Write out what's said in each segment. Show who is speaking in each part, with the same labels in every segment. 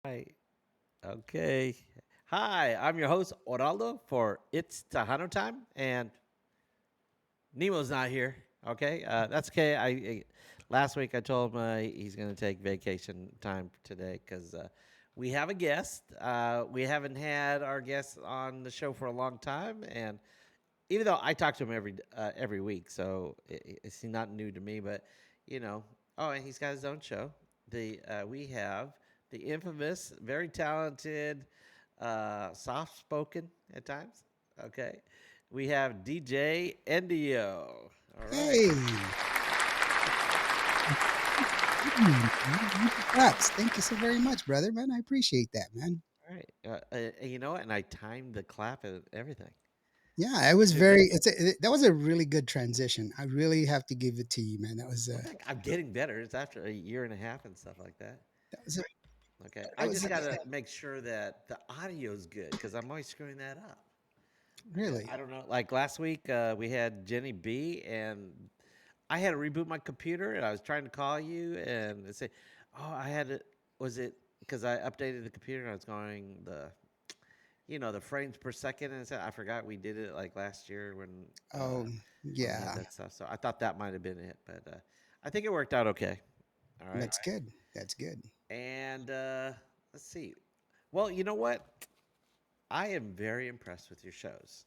Speaker 1: Hi. Okay. Hi, I'm your host, Oraldo, for It's Tejano Time, and Nemo's not here. Okay, that's okay. Last week I told him he's going to take vacation time today because we have a guest. We haven't had our guest on the show for a long time, and even though I talk to him every week, so it's not new to me. But you know, oh, and he's got his own show. The We have the infamous, very talented, soft spoken at times. Okay, we have DJ Endio. All right,
Speaker 2: Hey, props. Thank you so very much, brother, man. I appreciate that, man.
Speaker 1: all right. You know what? And I timed the clap and everything.
Speaker 2: Yeah, it was
Speaker 1: Good job.
Speaker 2: that was a really good transition. I really have to give it to you, man.
Speaker 1: Well, I'm getting better. It's after a year and a half and stuff like that.
Speaker 2: That was a,
Speaker 1: Okay,
Speaker 2: that
Speaker 1: I
Speaker 2: was
Speaker 1: just
Speaker 2: a,
Speaker 1: got to make sure that the audio's good because I'm always screwing that up. Okay,
Speaker 2: really.
Speaker 1: I don't know. Like last week, we had Jenny B, and I had to reboot my computer, and I was trying to call you and say, "Oh, I had to." Was it because I updated the computer and I was going the frames per second, and I forgot we did it like last year
Speaker 2: Oh,
Speaker 1: when we had
Speaker 2: yeah,
Speaker 1: that stuff. So I thought that might have been it, but I think it worked out okay. All right,
Speaker 2: that's good. That's good.
Speaker 1: and let's see. Well, you know what? I am very impressed with your shows.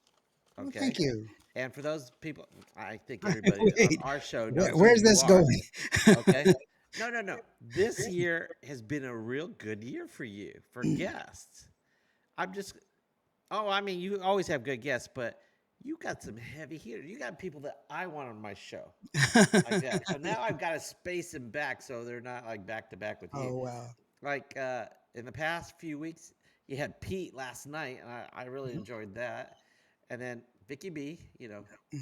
Speaker 2: Well,
Speaker 1: Okay.
Speaker 2: thank you.
Speaker 1: And for those people, I think everybody on
Speaker 2: Wait,
Speaker 1: our show knows who
Speaker 2: where's
Speaker 1: you
Speaker 2: this
Speaker 1: are.
Speaker 2: going?
Speaker 1: Okay. No, no, no. This year has been a real good year for you for guests. I'm just, oh, I mean, you always have good guests, but you got some heavy hitters. You got people that I want on my show like that. So now I've got to space them back so they're not like back to back with you.
Speaker 2: Oh wow.
Speaker 1: Like in the past few weeks, you had Pete last night, and I really enjoyed that. And then Vicky B,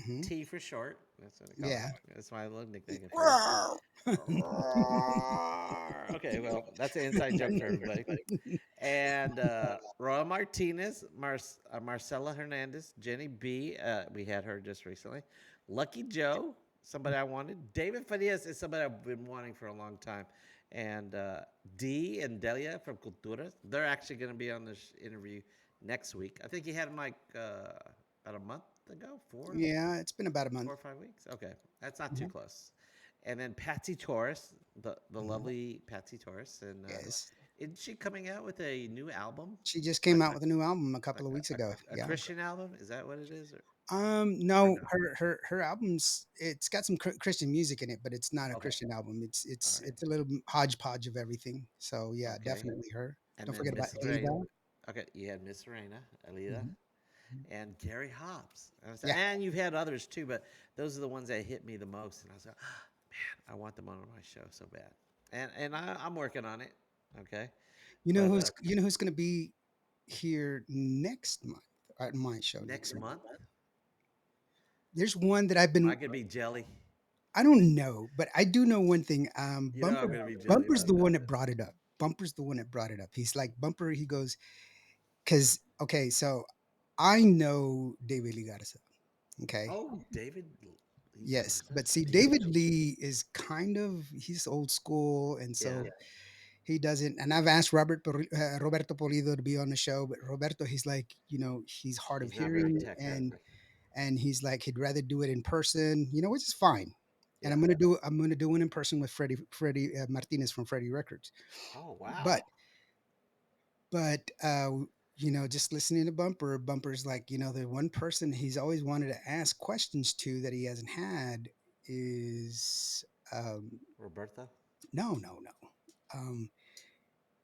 Speaker 2: Hmm.
Speaker 1: T for short. That's what I call her.
Speaker 2: Yeah.
Speaker 1: That's my little nickname for her. Okay, well, that's an inside joke for everybody. And Roa Martinez, Marcela Hernandez, Jenny B. We had her just recently. Lucky Joe, somebody I wanted. David Farias is somebody I've been wanting for a long time. And Dee and Delia from Cultura, they're actually going to be on this interview next week. I think you had them like about a month ago,
Speaker 2: Yeah, it's been about a month.
Speaker 1: 4 or 5 weeks. Okay, that's not too
Speaker 2: Mhm.
Speaker 1: close. And then Patsy Torres, the
Speaker 2: Mhm.
Speaker 1: lovely Patsy Torres, and
Speaker 2: Yes.
Speaker 1: isn't she coming out with a new album,
Speaker 2: She just came
Speaker 1: like
Speaker 2: out with a new album a
Speaker 1: like
Speaker 2: couple of weeks
Speaker 1: a,
Speaker 2: ago.
Speaker 1: a
Speaker 2: Yeah.
Speaker 1: Christian album? Is that what it is, or
Speaker 2: No,
Speaker 1: no?
Speaker 2: her albums. It's got some Christian music in it, but it's not a
Speaker 1: Okay,
Speaker 2: Christian album. It's
Speaker 1: all
Speaker 2: it's
Speaker 1: right,
Speaker 2: it's a little hodgepodge of everything. So yeah,
Speaker 1: okay.
Speaker 2: definitely her.
Speaker 1: And
Speaker 2: Don't
Speaker 1: then
Speaker 2: forget about
Speaker 1: Miss Rain.
Speaker 2: Ada.
Speaker 1: Okay, you had Miss Reina, Alida,
Speaker 2: Mhm.
Speaker 1: and Gary Hobbs.
Speaker 2: Yeah,
Speaker 1: And you've had others too, but those are the ones that hit me the most. And I was like, man, I want them on my show so bad. And I'm working on it. Okay, but
Speaker 2: you know who's going to be here next month at my show
Speaker 1: next
Speaker 2: next month.
Speaker 1: month,
Speaker 2: There's one that I've
Speaker 1: am I
Speaker 2: been.
Speaker 1: gonna be jelly?
Speaker 2: I don't know, but I do know one thing.
Speaker 1: You know I'm gonna be jelly
Speaker 2: Bumper's
Speaker 1: about
Speaker 2: the
Speaker 1: that.
Speaker 2: one that brought it up. Bumper's the one that brought it up. He's like Bumper. He goes because okay, so I know David Lee Garza. Okay.
Speaker 1: Oh, David, he's
Speaker 2: Yes, but see,
Speaker 1: David.
Speaker 2: David Lee is kind of he's old school, and
Speaker 1: Yeah.
Speaker 2: so he doesn't. And I've asked Roberto Polido to be on the show, but Roberto, he's like, he's hard of
Speaker 1: He's not very
Speaker 2: hearing,
Speaker 1: tech
Speaker 2: and
Speaker 1: friendly.
Speaker 2: he's like he'd rather do it in person, which is fine. And
Speaker 1: Yeah.
Speaker 2: I'm gonna do one in person with Freddie Martinez from Freddie Records.
Speaker 1: Oh
Speaker 2: But
Speaker 1: wow.
Speaker 2: but just listening to Bumper's like, the one person he's always wanted to ask questions to that he hasn't had is um,
Speaker 1: Roberto.
Speaker 2: no,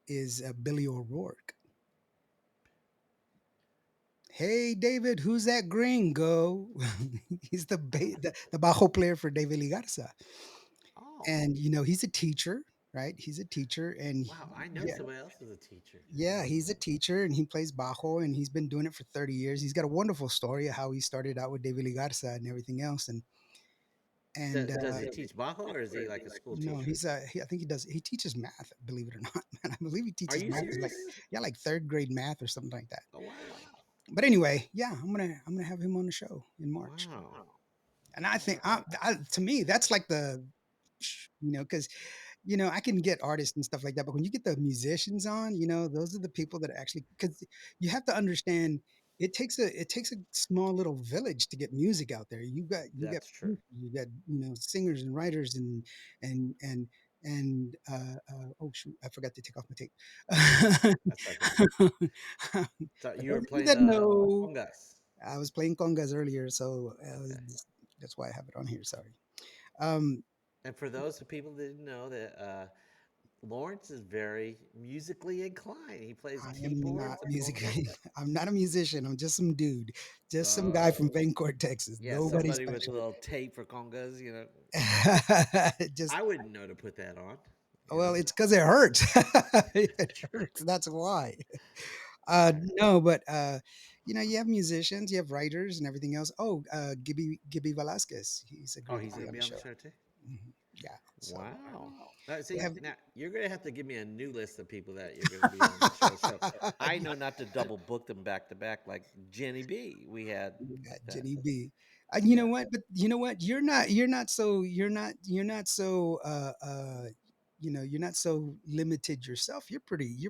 Speaker 2: is Billy O'Rourke. Hey David, who's that gringo? He's the bajo player for David Ligarza,
Speaker 1: Oh
Speaker 2: and he's a teacher, right? He's a teacher, and
Speaker 1: wow. I know
Speaker 2: yeah,
Speaker 1: somebody else is a teacher.
Speaker 2: yeah, he's a teacher, and he plays bajo, and he's been doing it for 30 years. He's got a wonderful story of how he started out with David Ligarza and everything else, and
Speaker 1: Does he teach Bajo or is he like a school
Speaker 2: no,
Speaker 1: teacher?
Speaker 2: I think he teaches math, believe it or not, man. I believe he
Speaker 1: Are
Speaker 2: teaches
Speaker 1: you
Speaker 2: math, is like
Speaker 1: serious?
Speaker 2: yeah, like third grade math or something like that.
Speaker 1: Oh wow.
Speaker 2: But anyway, yeah, I'm gonna have him on the show in March.
Speaker 1: Wow.
Speaker 2: And I think
Speaker 1: Wow.
Speaker 2: to me, that's like because I can get artists and stuff like that, but when you get the musicians on, those are the people that actually, because you have to understand it takes a small little village to get music out there. You got
Speaker 1: That's true.
Speaker 2: producers, you got singers and writers and oh shoot, I forgot to take off my tape.
Speaker 1: That's okay. So
Speaker 2: For
Speaker 1: you were
Speaker 2: those of you
Speaker 1: playing
Speaker 2: that
Speaker 1: the
Speaker 2: know,
Speaker 1: congas.
Speaker 2: I was playing congas earlier, so
Speaker 1: Okay.
Speaker 2: that's why I have it on here. Sorry. Um,
Speaker 1: And for those of people that didn't know that Lawrence is very musically inclined. He plays
Speaker 2: I am not
Speaker 1: keyboards and vocals.
Speaker 2: musically. I'm not a musician. I'm just some dude, just some guy from
Speaker 1: So
Speaker 2: Vancourt, Texas.
Speaker 1: yeah,
Speaker 2: Nobody
Speaker 1: somebody with a
Speaker 2: special.
Speaker 1: little tape for congas.
Speaker 2: Just
Speaker 1: I wouldn't know to put that on. You
Speaker 2: well,
Speaker 1: know.
Speaker 2: it's because it hurts. It hurts. That's why.
Speaker 1: All right.
Speaker 2: No, but you have musicians, you have writers, and everything else. Oh, Gibby Velasquez. He's
Speaker 1: Oh,
Speaker 2: agreed to
Speaker 1: he's
Speaker 2: be
Speaker 1: gonna
Speaker 2: on the
Speaker 1: be on the
Speaker 2: show.
Speaker 1: show too.
Speaker 2: Yeah. So
Speaker 1: Wow. Now,
Speaker 2: we
Speaker 1: see,
Speaker 2: have.
Speaker 1: now you're gonna have to give me a new list of people that you're gonna be on the show, so I know not to double book them back to back like Jenny B. We had
Speaker 2: You got
Speaker 1: that.
Speaker 2: Jenny B. You know
Speaker 1: Yeah.
Speaker 2: what? But you know what? You're not so limited yourself. You're pretty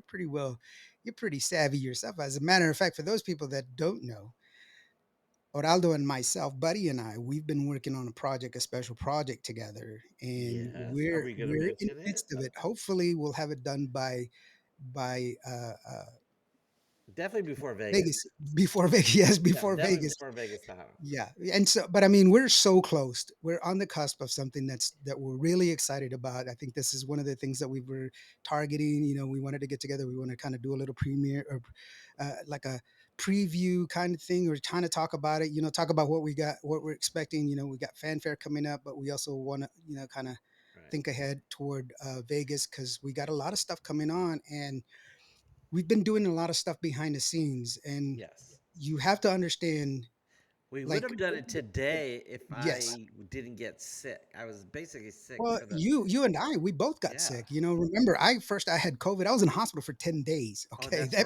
Speaker 2: savvy yourself. As a matter of fact, for those people that don't know, Oraldo and myself, Buddy and I, we've been working on a special project together, and
Speaker 1: Yes. Are
Speaker 2: we're
Speaker 1: we gonna
Speaker 2: we're in
Speaker 1: mention
Speaker 2: the
Speaker 1: it?
Speaker 2: midst of it. Hopefully, we'll have it done by
Speaker 1: Definitely before Vegas.
Speaker 2: Vegas before Vegas. Yes,
Speaker 1: Yeah,
Speaker 2: before
Speaker 1: definitely
Speaker 2: Vegas.
Speaker 1: before Vegas Tahoe.
Speaker 2: Yeah, and so, but I mean, we're so close. We're on the cusp of something that we're really excited about. I think this is one of the things that we were targeting. We wanted to get together. We want to kind of do a little premiere or like a preview kind of thing, or trying to talk about it. Talk about what we got, what we're expecting. We got fanfare coming up, but we also want to, kind of
Speaker 1: Right.
Speaker 2: think ahead toward Vegas because we got a lot of stuff coming on, and we've been doing a lot of stuff behind the scenes, and
Speaker 1: Yes.
Speaker 2: you have to understand,
Speaker 1: We would
Speaker 2: like,
Speaker 1: have done it today if
Speaker 2: yes.
Speaker 1: I didn't get sick. I was basically sick
Speaker 2: Well,
Speaker 1: for the.
Speaker 2: you and I, we both got
Speaker 1: Yeah.
Speaker 2: sick. Remember, I had COVID. I was in hospital for 10 days.
Speaker 1: Oh,
Speaker 2: Okay,
Speaker 1: that's right.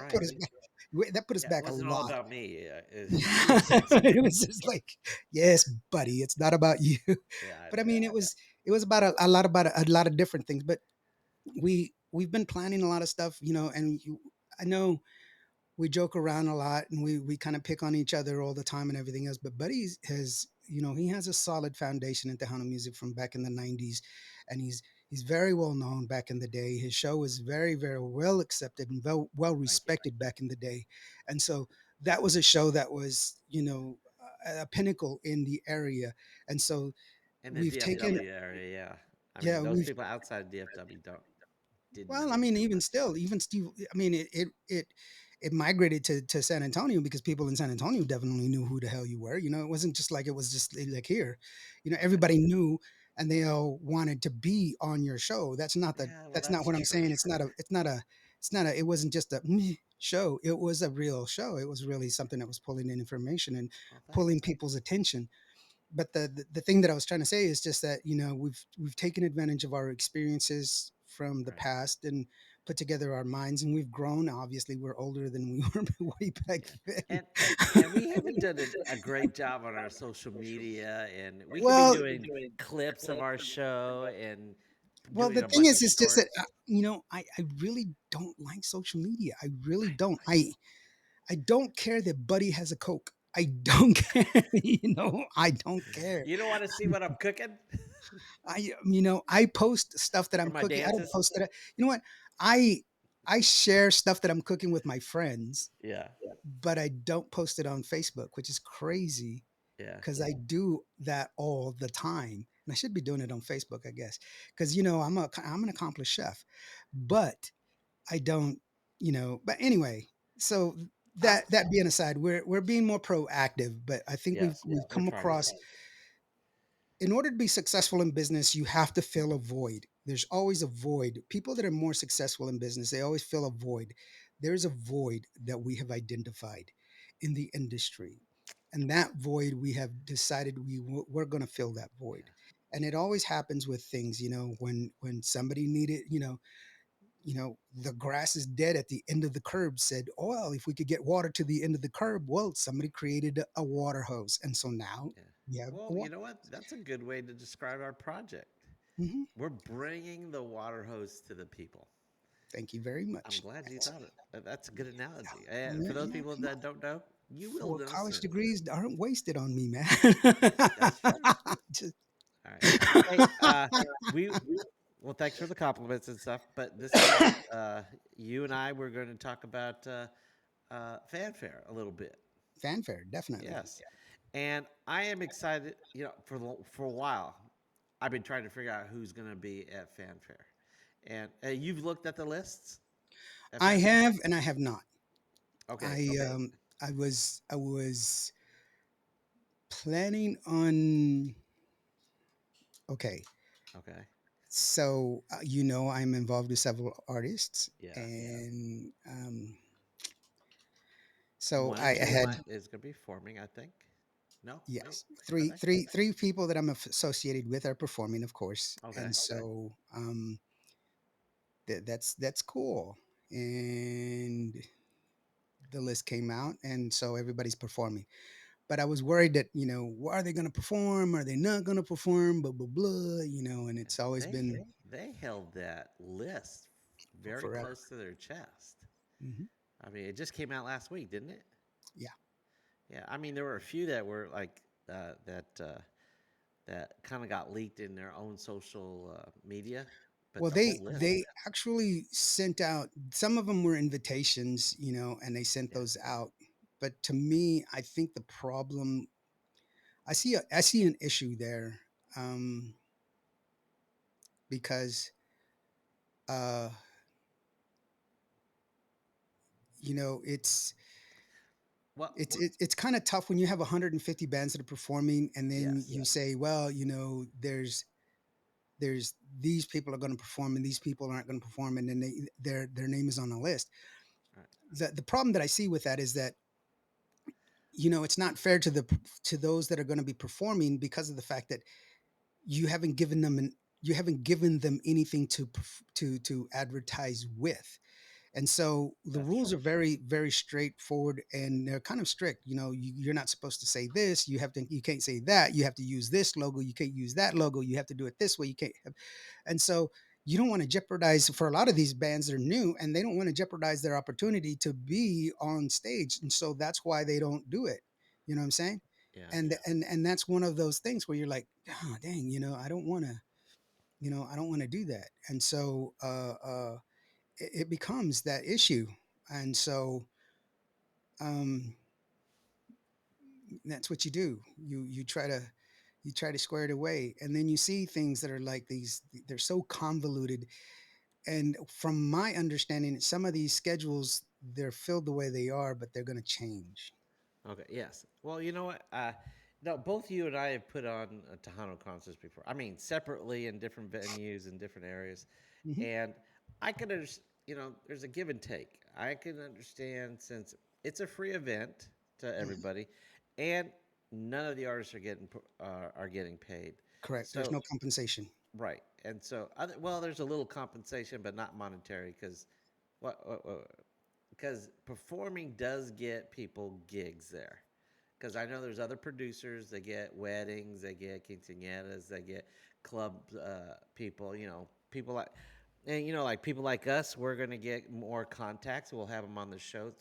Speaker 2: that put us
Speaker 1: Yeah, it
Speaker 2: back a
Speaker 1: wasn't all
Speaker 2: lot.
Speaker 1: about me. You were sick too.
Speaker 2: It was just like, yes, buddy, it's not about you.
Speaker 1: Yeah, I
Speaker 2: But I
Speaker 1: know.
Speaker 2: mean, it was about a lot of different things. But we've been planning a lot of stuff, and I know we joke around a lot and we kind of pick on each other all the time and everything else. But Buddy has, he has a solid foundation in Tejano music from back in the '90s, and he's very well known back in the day. His show was very very well accepted and well
Speaker 1: Thank you.
Speaker 2: respected back in the day, and so that was a show that was a pinnacle in the area, and so
Speaker 1: In the
Speaker 2: we've taken
Speaker 1: DFW area, yeah. I mean,
Speaker 2: yeah
Speaker 1: those
Speaker 2: we've
Speaker 1: people outside of DFW didn't
Speaker 2: Well,
Speaker 1: know
Speaker 2: I
Speaker 1: him
Speaker 2: mean,
Speaker 1: too
Speaker 2: even
Speaker 1: much.
Speaker 2: still, even Steve, I mean, it migrated to San Antonio because people in San Antonio definitely knew who the hell you were. It wasn't just like it was just like here.
Speaker 1: Right.
Speaker 2: Everybody knew, and they all wanted to be on your show.
Speaker 1: Yeah, well,
Speaker 2: That's not
Speaker 1: that's
Speaker 2: what I'm
Speaker 1: true.
Speaker 2: saying. It's not a. It wasn't just a meh show. It was a real show. It was really something that was pulling in information and
Speaker 1: Well,
Speaker 2: pulling
Speaker 1: thanks.
Speaker 2: people's attention. But the thing that I was trying to say is just that we've taken advantage of our experiences from the
Speaker 1: Right.
Speaker 2: past and put together our minds, and we've grown. Obviously, we're older than we were way back
Speaker 1: Yeah.
Speaker 2: then.
Speaker 1: And we haven't done a great job on our social media, and we could be
Speaker 2: Well,
Speaker 1: doing clips of our show and
Speaker 2: the
Speaker 1: doing a
Speaker 2: thing
Speaker 1: bunch
Speaker 2: is,
Speaker 1: of
Speaker 2: it's just that
Speaker 1: shorts.
Speaker 2: I really don't like social media. I really don't. I don't care that Buddy has a Coke. I don't care. I don't care.
Speaker 1: You don't want to see what I'm cooking
Speaker 2: I post stuff that
Speaker 1: or
Speaker 2: I'm
Speaker 1: my
Speaker 2: cooking. I don't
Speaker 1: dances?
Speaker 2: post that. You know what? I I share stuff that I'm cooking with my friends,
Speaker 1: Yeah,
Speaker 2: but I don't post it on Facebook, which is crazy
Speaker 1: yeah,
Speaker 2: because I do that all the time. And I should be doing it on Facebook, I guess, because I'm an accomplished chef, but I don't, But anyway, so
Speaker 1: uh,
Speaker 2: that being aside, we're being more proactive, but I think we've
Speaker 1: yes,
Speaker 2: we've
Speaker 1: we're
Speaker 2: come
Speaker 1: trying to.
Speaker 2: across in order to be successful in business, you have to fill a void. There's always a void. People that are more successful in business, they always fill a void. There's a void that we have identified in the industry. And that void, we have decided we're going to fill that void.
Speaker 1: Yeah,
Speaker 2: And it always happens with things, when somebody needed, the grass is dead at the end of the curb said, oh, well, if we could get water to the end of the curb, well, somebody created a water hose. And so now
Speaker 1: yeah.
Speaker 2: we have a
Speaker 1: Well, you
Speaker 2: water.
Speaker 1: know what? That's a good way to describe our project.
Speaker 2: Hmm.
Speaker 1: We're bringing the water hose to the people.
Speaker 2: Thank you very
Speaker 1: I'm
Speaker 2: much.
Speaker 1: glad you thought it. That's a good analogy. And
Speaker 2: Yeah,
Speaker 1: for those
Speaker 2: yeah,
Speaker 1: people
Speaker 2: come
Speaker 1: that don't know, you
Speaker 2: on.
Speaker 1: will
Speaker 2: Four
Speaker 1: know
Speaker 2: college
Speaker 1: soon.
Speaker 2: degrees aren't wasted on me, man.
Speaker 1: That's true.
Speaker 2: Just-
Speaker 1: All right. Hey, we well, thanks for the compliments and stuff. But this is you and I. We're going to talk about fanfare a little bit.
Speaker 2: Fanfare, definitely.
Speaker 1: Yes, and I am excited. You know, for a while, I've been trying to figure out who's going to be at fanfare, and you've looked at the lists at
Speaker 2: I
Speaker 1: fanfare.
Speaker 2: have and I have not.
Speaker 1: Okay.
Speaker 2: I was planning on. Okay,
Speaker 1: Okay.
Speaker 2: so I'm involved with several artists,
Speaker 1: Yes.
Speaker 2: and so
Speaker 1: One or
Speaker 2: I
Speaker 1: two
Speaker 2: had,
Speaker 1: is going to be forming. I think. No. Wait.
Speaker 2: yes,
Speaker 1: Are
Speaker 2: three
Speaker 1: they?
Speaker 2: three three people that I'm associated with are performing, of course,
Speaker 1: Okay.
Speaker 2: and so that's cool. And the list came out, and so everybody's performing. But I was worried that, are they going to perform? Are they not going to perform? Blah blah blah. And
Speaker 1: Yeah,
Speaker 2: it's always been
Speaker 1: they held that list
Speaker 2: for
Speaker 1: very
Speaker 2: forever.
Speaker 1: close to their chest.
Speaker 2: Hmm.
Speaker 1: I mean, it just came out last week, didn't it?
Speaker 2: Yeah.
Speaker 1: Yeah. I mean, there were a few that were like that kind of got leaked in their own social media, but
Speaker 2: Well,
Speaker 1: the
Speaker 2: they
Speaker 1: whole list.
Speaker 2: they actually sent out, some of them were invitations, and they sent
Speaker 1: Yeah.
Speaker 2: those out. But to me, I think the problem, I see an issue there, um, because uh, it's
Speaker 1: Well,
Speaker 2: it's it, it's kind of tough when you have 150 bands that are performing, and then
Speaker 1: yes.
Speaker 2: you say, well, there's these people are going to perform and these people aren't going to perform, and then their name is on the list.
Speaker 1: Right.
Speaker 2: The problem that I see with that is that, it's not fair to those that are going to be performing, because of the fact that you haven't given them you haven't given them anything to advertise with. And so the
Speaker 1: That's
Speaker 2: rules
Speaker 1: true.
Speaker 2: are very, very straightforward, and they're kind of strict. You're not supposed to say this. You can't say that. You have to use this logo. You can't use that logo. You have to do it this way. You can't. And so you don't want to jeopardize, for a lot of these bands, they're new and they don't want to jeopardize their opportunity to be on stage. And so that's why they don't do it. You know what I'm saying?
Speaker 1: Yeah.
Speaker 2: And that's one of those things where you're like, oh, dang, I don't want to do that. And so it becomes that issue. And so um, that's what you do. You try to square it away, and then you see things that are like these. They're so convoluted. And from my understanding, some of these schedules, they're filled the way they are, but they're going to change.
Speaker 1: Okay. Yes. Well, you know what? No, both you and I have put on Tejano concerts before. I mean, separately in different venues in different areas,
Speaker 2: Hmm.
Speaker 1: and I can understand. You know, there's a give and take. I can understand since it's a free event to
Speaker 2: Hmm.
Speaker 1: everybody, and none of the artists are getting paid.
Speaker 2: Correct. There's
Speaker 1: So
Speaker 2: no compensation.
Speaker 1: right, and so well, there's a little compensation, but not monetary because what because performing does get people gigs there. Because I know there's other producers that get weddings, they get quinceañeras, they get club people. You know, people like, and like people like us, we're gonna get more contacts. We'll have them on the show.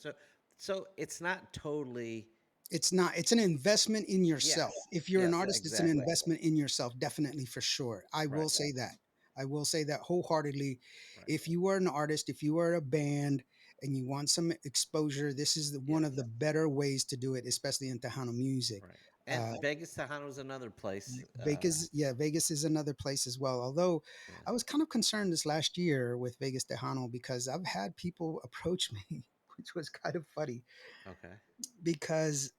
Speaker 1: So it's not totally.
Speaker 2: It's not. It's an investment in yourself.
Speaker 1: Yes,
Speaker 2: If you're an
Speaker 1: yes,
Speaker 2: artist, it's an
Speaker 1: exactly.
Speaker 2: investment in yourself, definitely, for sure. I will
Speaker 1: Right,
Speaker 2: say that. I will say that wholeheartedly.
Speaker 1: right.
Speaker 2: If you are an artist, if you are a band and you want some exposure, this is one of
Speaker 1: Yes,
Speaker 2: the better ways to do it, especially in Tejano music.
Speaker 1: right. And
Speaker 2: Uh,
Speaker 1: Vegas Tejano is another place.
Speaker 2: Vegas, yeah, Vegas is another place as well. Although
Speaker 1: Yeah.
Speaker 2: I was kind of concerned this last year with Vegas Tejano, because I've had people approach me, which was kind of funny,
Speaker 1: Okay.
Speaker 2: because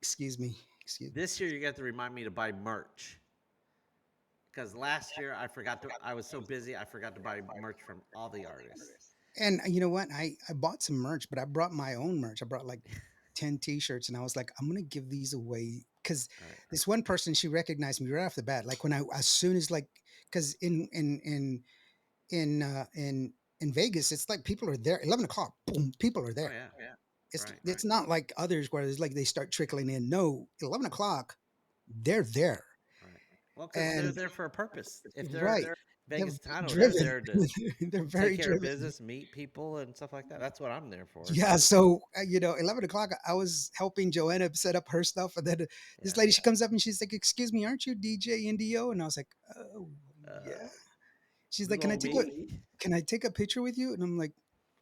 Speaker 2: excuse me, excuse me.
Speaker 1: This year you got to remind me to buy merch because last year I forgot to. I was so busy I forgot to buy merch from all the artists.
Speaker 2: And you know what? I bought some merch, but I brought my own merch. I brought like 10 t-shirts, and I was like, I'm gonna give these away, because
Speaker 1: All right.
Speaker 2: this one person, she recognized me right off the bat. Like, when I as soon as, like, because in Vegas, it's like people are there 11 o'clock. Boom, people are
Speaker 1: Oh
Speaker 2: there.
Speaker 1: yeah. Right.
Speaker 2: It's not like others where it's like they start trickling in. No, 11 o'clock, they're there.
Speaker 1: Right. Well, because they're
Speaker 2: And
Speaker 1: there for a purpose. If they're
Speaker 2: right, they're
Speaker 1: Vegas Tano, they're
Speaker 2: driven.
Speaker 1: there to
Speaker 2: They're
Speaker 1: take
Speaker 2: very
Speaker 1: care of
Speaker 2: driven.
Speaker 1: business, meet people, and stuff like that. That's what I'm there for.
Speaker 2: Yeah,
Speaker 1: So
Speaker 2: so 11 o'clock, I was helping Joanna set up her stuff, and then this
Speaker 1: yeah.
Speaker 2: lady, she comes up and she's like, "Excuse me, aren't you DJ Indio?" And I was like, "Oh, yeah." She's
Speaker 1: This
Speaker 2: like,
Speaker 1: is all me.
Speaker 2: can I take a picture with you?" And I'm like,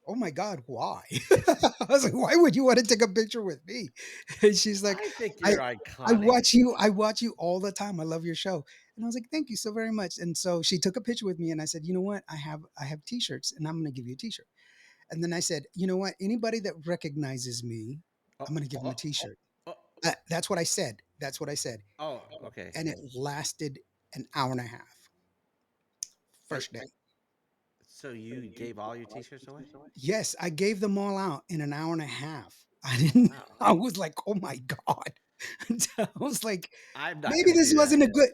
Speaker 2: "Oh my God, why?" I was like, "Why would you want to take a picture with me?" And she's like,
Speaker 1: I think
Speaker 2: "I
Speaker 1: you're
Speaker 2: I
Speaker 1: iconic.
Speaker 2: watch you. I watch you all the time. I love your show." And I was like, "Thank you so very much." And so she took a picture with me, and I said, "You know what? I have T-shirts, and I'm going to give you a T-shirt." And then I said, "You know what? Anybody that recognizes me,
Speaker 1: Oh,
Speaker 2: I'm going to give them a
Speaker 1: oh,
Speaker 2: T-shirt."
Speaker 1: oh,
Speaker 2: That's what I said. That's what I said.
Speaker 1: oh. Okay.
Speaker 2: And it lasted an hour and a half.
Speaker 1: And
Speaker 2: First day.
Speaker 1: so you gave all your T-shirts away?
Speaker 2: Yes, I gave them all out in an hour and a half. I
Speaker 1: Oh
Speaker 2: didn't.
Speaker 1: wow.
Speaker 2: I was like, "Oh my God." I was like,
Speaker 1: I'm not
Speaker 2: maybe
Speaker 1: gonna do that.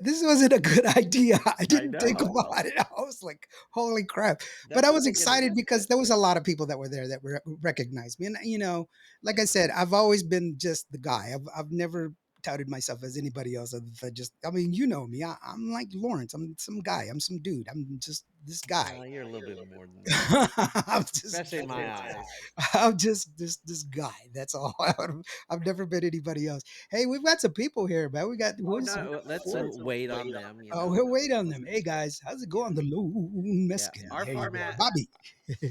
Speaker 2: this wasn't a good idea. I
Speaker 1: I
Speaker 2: didn't think
Speaker 1: know.
Speaker 2: about it. I was like, "Holy crap." But
Speaker 1: That's
Speaker 2: I
Speaker 1: the
Speaker 2: was
Speaker 1: thing is,
Speaker 2: excited because there was a lot of people that were there that recognized me. And like I said, I've always been just the guy. I've never touted myself as anybody else other than just, I mean, you know me. I'm like Lawrence. I'm some guy. I'm some dude. I'm just this guy.
Speaker 1: you're a little bit more than that,
Speaker 2: I'm just
Speaker 1: especially in my eyes.
Speaker 2: I'm just this guy. That's all. I've never been anybody else. Hey, we've got some people here, man. We got
Speaker 1: Oh
Speaker 2: who's
Speaker 1: no, let's wait on them.
Speaker 2: oh, we'll wait on them. Hey guys, how's it going? The Lone
Speaker 1: Yeah,
Speaker 2: Mexican.
Speaker 1: our
Speaker 2: Hey,
Speaker 1: format,
Speaker 2: Bobby.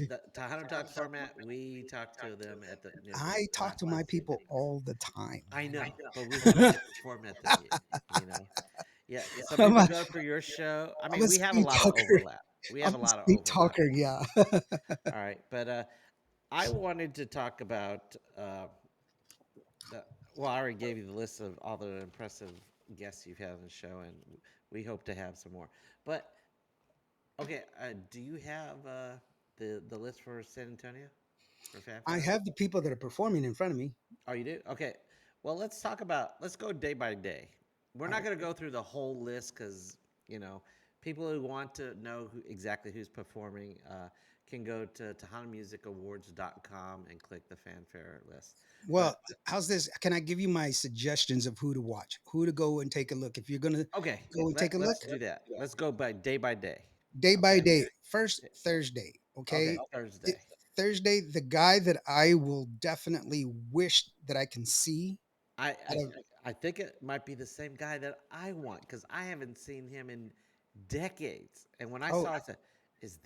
Speaker 1: the Tejano Talk format, we talk to them at the near the
Speaker 2: I talk
Speaker 1: last
Speaker 2: to my
Speaker 1: Wednesday.
Speaker 2: people all the time,
Speaker 1: I
Speaker 2: man.
Speaker 1: know, but we have a different format than you. You know, yeah. Some
Speaker 2: I'm
Speaker 1: people
Speaker 2: a,
Speaker 1: go for your show. I
Speaker 2: I'm
Speaker 1: mean,
Speaker 2: a
Speaker 1: we have a
Speaker 2: speed
Speaker 1: lot of
Speaker 2: talker.
Speaker 1: overlap. We
Speaker 2: I'm
Speaker 1: have a
Speaker 2: a
Speaker 1: lot of
Speaker 2: speed
Speaker 1: overlap.
Speaker 2: talker. Yeah.
Speaker 1: All right, but I wanted to talk about the. Well, I already gave you the list of all the impressive guests you've had on the show, and we hope to have some more. But okay, do you have the list for San Antonio for
Speaker 2: I
Speaker 1: Fanfare?
Speaker 2: have the people that are performing in front of me.
Speaker 1: Oh, you do? Okay. Well, let's talk about. Let's go day by day. We're not going to go through the whole list because you know people who want to know exactly who's performing can go to TejanoMusicAwards.com and click the fanfare list.
Speaker 2: Well,
Speaker 1: But
Speaker 2: how's this? Can I give you my suggestions of who to watch, who to go and take a look? If you're gonna
Speaker 1: okay,
Speaker 2: go and take a look,
Speaker 1: let's do that. Let's go by day.
Speaker 2: day by
Speaker 1: Okay.
Speaker 2: day. First Thursday,
Speaker 1: Okay.
Speaker 2: okay? It,
Speaker 1: Thursday.
Speaker 2: Thursday, the guy that I will definitely wish that I can see
Speaker 1: I
Speaker 2: out
Speaker 1: I
Speaker 2: of
Speaker 1: I think it might be the same guy that I want because I haven't seen him in decades. And when I
Speaker 2: oh
Speaker 1: saw it, I said, "Is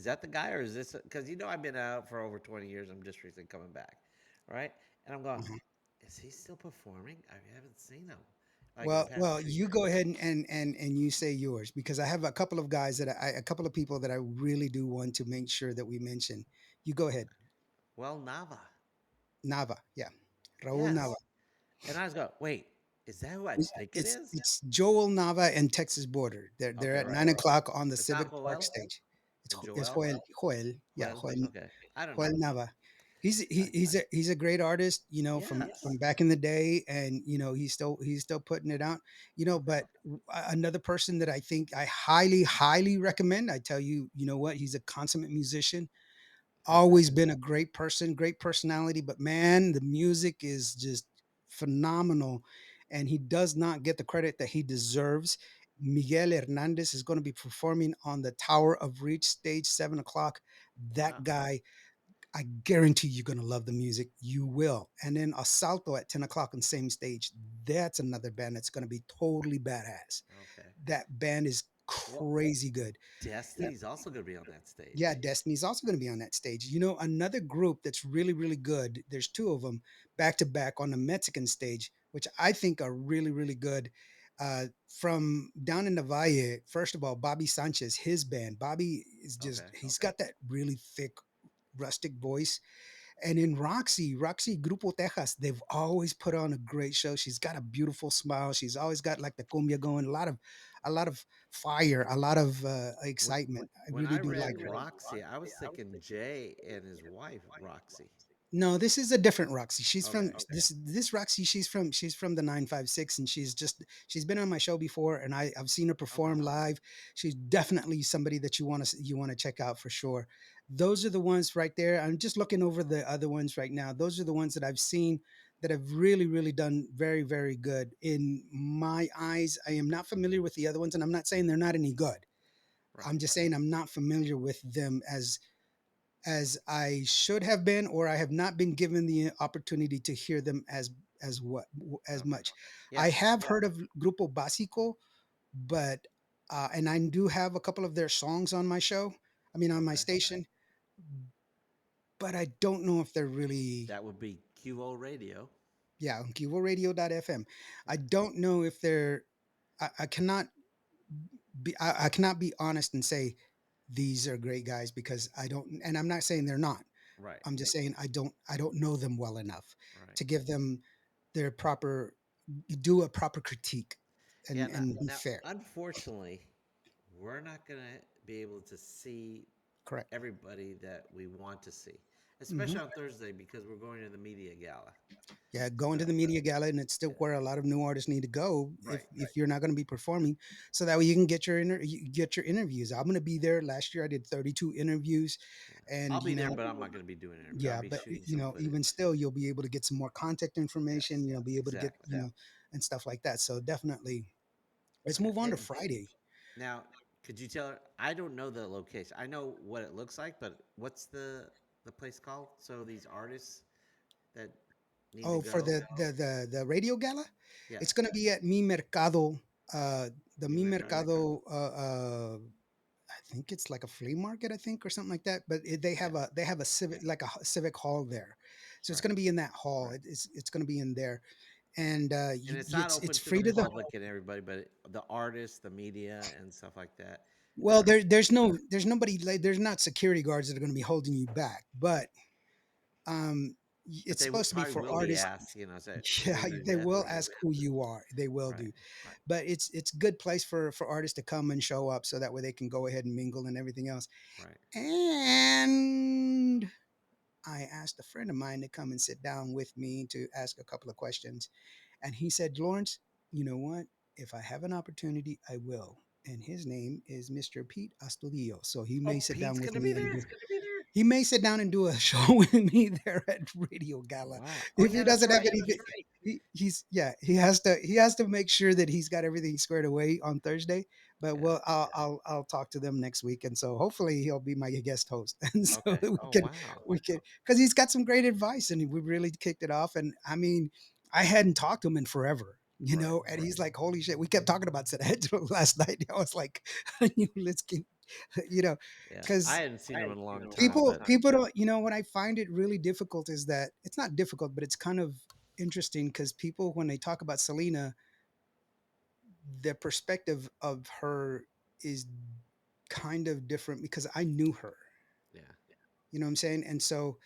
Speaker 1: that the guy or is this?" Because I've been out for over 20 years. I'm just recently coming back, right? And I'm going,
Speaker 2: uh-huh.
Speaker 1: "Is he still performing? I haven't seen him like in the past
Speaker 2: Well,
Speaker 1: two
Speaker 2: you go
Speaker 1: years."
Speaker 2: ahead and you say yours because I have a couple of guys a couple of people that I really do want to make sure that we mention. You go ahead.
Speaker 1: Well, Nava,
Speaker 2: Nava, yeah. Raul Nava.
Speaker 1: yes. And I was going, "Wait, is that who I
Speaker 2: It's
Speaker 1: think it
Speaker 2: it's
Speaker 1: is?"
Speaker 2: it's Joel Nava and Texas Border. They're
Speaker 1: Okay,
Speaker 2: at
Speaker 1: right.
Speaker 2: 9 o'clock on the
Speaker 1: It's not
Speaker 2: Civic Park
Speaker 1: Joel
Speaker 2: stage.
Speaker 1: or
Speaker 2: It's
Speaker 1: Joel.
Speaker 2: Yeah,
Speaker 1: Joel. Okay, I don't
Speaker 2: Joel
Speaker 1: know.
Speaker 2: Nava.
Speaker 1: I,
Speaker 2: He's a great artist, from
Speaker 1: yes.
Speaker 2: back in the day, and he's still putting it out,
Speaker 1: Okay.
Speaker 2: But another person that I think I highly recommend. I tell you, you know what? He's a consummate musician,
Speaker 1: Who's that?
Speaker 2: always been a great person, great personality, but man, the music is just phenomenal, and he does not get the credit that he deserves. Miguel Hernandez is going to be performing on the Tower of Reach stage, 7 o'clock. That
Speaker 1: Wow.
Speaker 2: guy, I guarantee you're going to love the music. You will. And then Asalto at 10 o'clock on the same stage. That's another band that's going to be totally badass.
Speaker 1: Okay.
Speaker 2: That band is
Speaker 1: Well,
Speaker 2: crazy good.
Speaker 1: Destiny's also going to be on that
Speaker 2: Yeah,
Speaker 1: stage.
Speaker 2: Destiny's also going to be on that stage. Another group that's really, really good. There's two of them back to back on the Mexican stage, which I think are really, really good. From down in the Valle, first of all, Bobby Sanchez, his band. Bobby is
Speaker 1: Okay.
Speaker 2: he's got that really thick, rustic voice. And in Roxy Grupo Texas, they've always put on a great show. She's got a beautiful smile. She's always got like the cumbia going, a lot of fire, a lot of
Speaker 1: When,
Speaker 2: excitement. I
Speaker 1: when
Speaker 2: really
Speaker 1: I
Speaker 2: do
Speaker 1: read
Speaker 2: like her.
Speaker 1: Roxy, I was thinking Jay and his wife, Roxy.
Speaker 2: No, this is a different Roxy. She's from
Speaker 1: Okay.
Speaker 2: this Roxy. She's from the 956, and she's been on my show before, and I've seen her
Speaker 1: Okay.
Speaker 2: perform live. She's definitely somebody that you want to check out for sure. Those are the ones right there. I'm just looking over the other ones right now. Those are the ones that I've seen that have really, really done very, very good in my eyes. I am not familiar with the other ones, and I'm not saying they're not any good.
Speaker 1: Right.
Speaker 2: I'm just saying I'm not familiar with them as I should have been, or I have not been given the opportunity to hear them as what as
Speaker 1: Okay.
Speaker 2: much. I
Speaker 1: Yeah.
Speaker 2: have heard of Grupo Básico, but and I do have a couple of their songs on my show. I mean, on my
Speaker 1: Okay.
Speaker 2: station, but I don't know if they're really,
Speaker 1: That would be QO Radio.
Speaker 2: yeah, on QRadio.fm. I
Speaker 1: Yeah.
Speaker 2: don't know if they're. I cannot I cannot be honest and say these are great guys because I don't, and I'm not saying they're not.
Speaker 1: Right.
Speaker 2: I'm just saying I don't know them well enough
Speaker 1: Right.
Speaker 2: to give them their proper do a proper critique
Speaker 1: Yeah.
Speaker 2: and be
Speaker 1: Now,
Speaker 2: fair.
Speaker 1: unfortunately, we're not going to be able to see
Speaker 2: Correct.
Speaker 1: everybody that we want to see,
Speaker 2: Hmm.
Speaker 1: especially on Thursday because we're going to the media gala.
Speaker 2: Yeah, going
Speaker 1: So,
Speaker 2: to the media gala, and it's still
Speaker 1: yeah.
Speaker 2: where a lot of new artists need to go
Speaker 1: Right.
Speaker 2: if you're not going to be performing, so that way you can you get your interviews. I'm going to be there. Last year I did 32 interviews,
Speaker 1: Yeah. I'll
Speaker 2: and
Speaker 1: be there, but I'm not going to be doing interview. I'll
Speaker 2: yeah,
Speaker 1: be
Speaker 2: but
Speaker 1: shooting some
Speaker 2: even
Speaker 1: footage.
Speaker 2: still, you'll be able to get some more contact information.
Speaker 1: Yes.
Speaker 2: Be able to get
Speaker 1: Exactly.
Speaker 2: and stuff like that. So definitely, let's
Speaker 1: Yeah.
Speaker 2: move on to Friday.
Speaker 1: Now, could you tell? I don't know the location. I know what it looks like, but what's the place called? So these artists that need to
Speaker 2: Oh, for
Speaker 1: go.
Speaker 2: the radio gala, it's
Speaker 1: Yes.
Speaker 2: going to be at Mi Mercado. The
Speaker 1: Mi
Speaker 2: Mi
Speaker 1: Mercado.
Speaker 2: Mercado. I think it's like a flea market, I think, or something like that. But
Speaker 1: Yeah.
Speaker 2: they have a civic like a civic hall there, so it's
Speaker 1: Right.
Speaker 2: going to be in that hall. It's going to be in there, and
Speaker 1: And it's not
Speaker 2: it's
Speaker 1: open to the
Speaker 2: free to the.
Speaker 1: public and everybody, but the artists, the media, and stuff like that.
Speaker 2: Well,
Speaker 1: Uh,
Speaker 2: there's nobody like there's not security guards that are going to be holding you back, but um,
Speaker 1: but
Speaker 2: it's
Speaker 1: they
Speaker 2: supposed to be
Speaker 1: probably
Speaker 2: for
Speaker 1: will be
Speaker 2: artists.
Speaker 1: asked. Say
Speaker 2: Yeah,
Speaker 1: who you
Speaker 2: they
Speaker 1: with
Speaker 2: will
Speaker 1: or
Speaker 2: ask who you are. They will
Speaker 1: right,
Speaker 2: do, but it's a good place for artists to come and show up, so that way they can go ahead and mingle and everything else.
Speaker 1: right.
Speaker 2: And I asked a friend of mine to come and sit down with me to ask a couple of questions, and he said, Lawrence, you know what? If I have an opportunity, I will. And his name is Mr. Pete Astudillo. So he may
Speaker 1: Oh,
Speaker 2: sit down
Speaker 1: Pete's
Speaker 2: with
Speaker 1: gonna be
Speaker 2: me and
Speaker 1: there.
Speaker 2: do he may sit down and do a show with me there at Radio Gala.
Speaker 1: Wow. Oh
Speaker 2: If
Speaker 1: yeah,
Speaker 2: he
Speaker 1: that's
Speaker 2: doesn't have
Speaker 1: right.
Speaker 2: anything, he's yeah, he has to make sure that he's got everything squared away on Thursday. But
Speaker 1: Yeah.
Speaker 2: I'll talk to them next week, and so hopefully he'll be my guest host, and so
Speaker 1: Okay.
Speaker 2: that
Speaker 1: Oh wow.
Speaker 2: we can because he's got some great advice, and we really kicked it off. And I mean, I hadn't talked to him in forever.
Speaker 1: Right.
Speaker 2: And he's like, "Holy shit!" We kept talking about Sedano last night. I was like, "Let's keep," you know,
Speaker 1: Yeah. I
Speaker 2: because
Speaker 1: hadn't seen him in a long time, but
Speaker 2: people don't what I find it really difficult is that it's not difficult, but it's kind of interesting because people when they talk about Selena, their perspective of her is kind of different because I knew her.
Speaker 1: yeah.
Speaker 2: You know what I'm saying? And so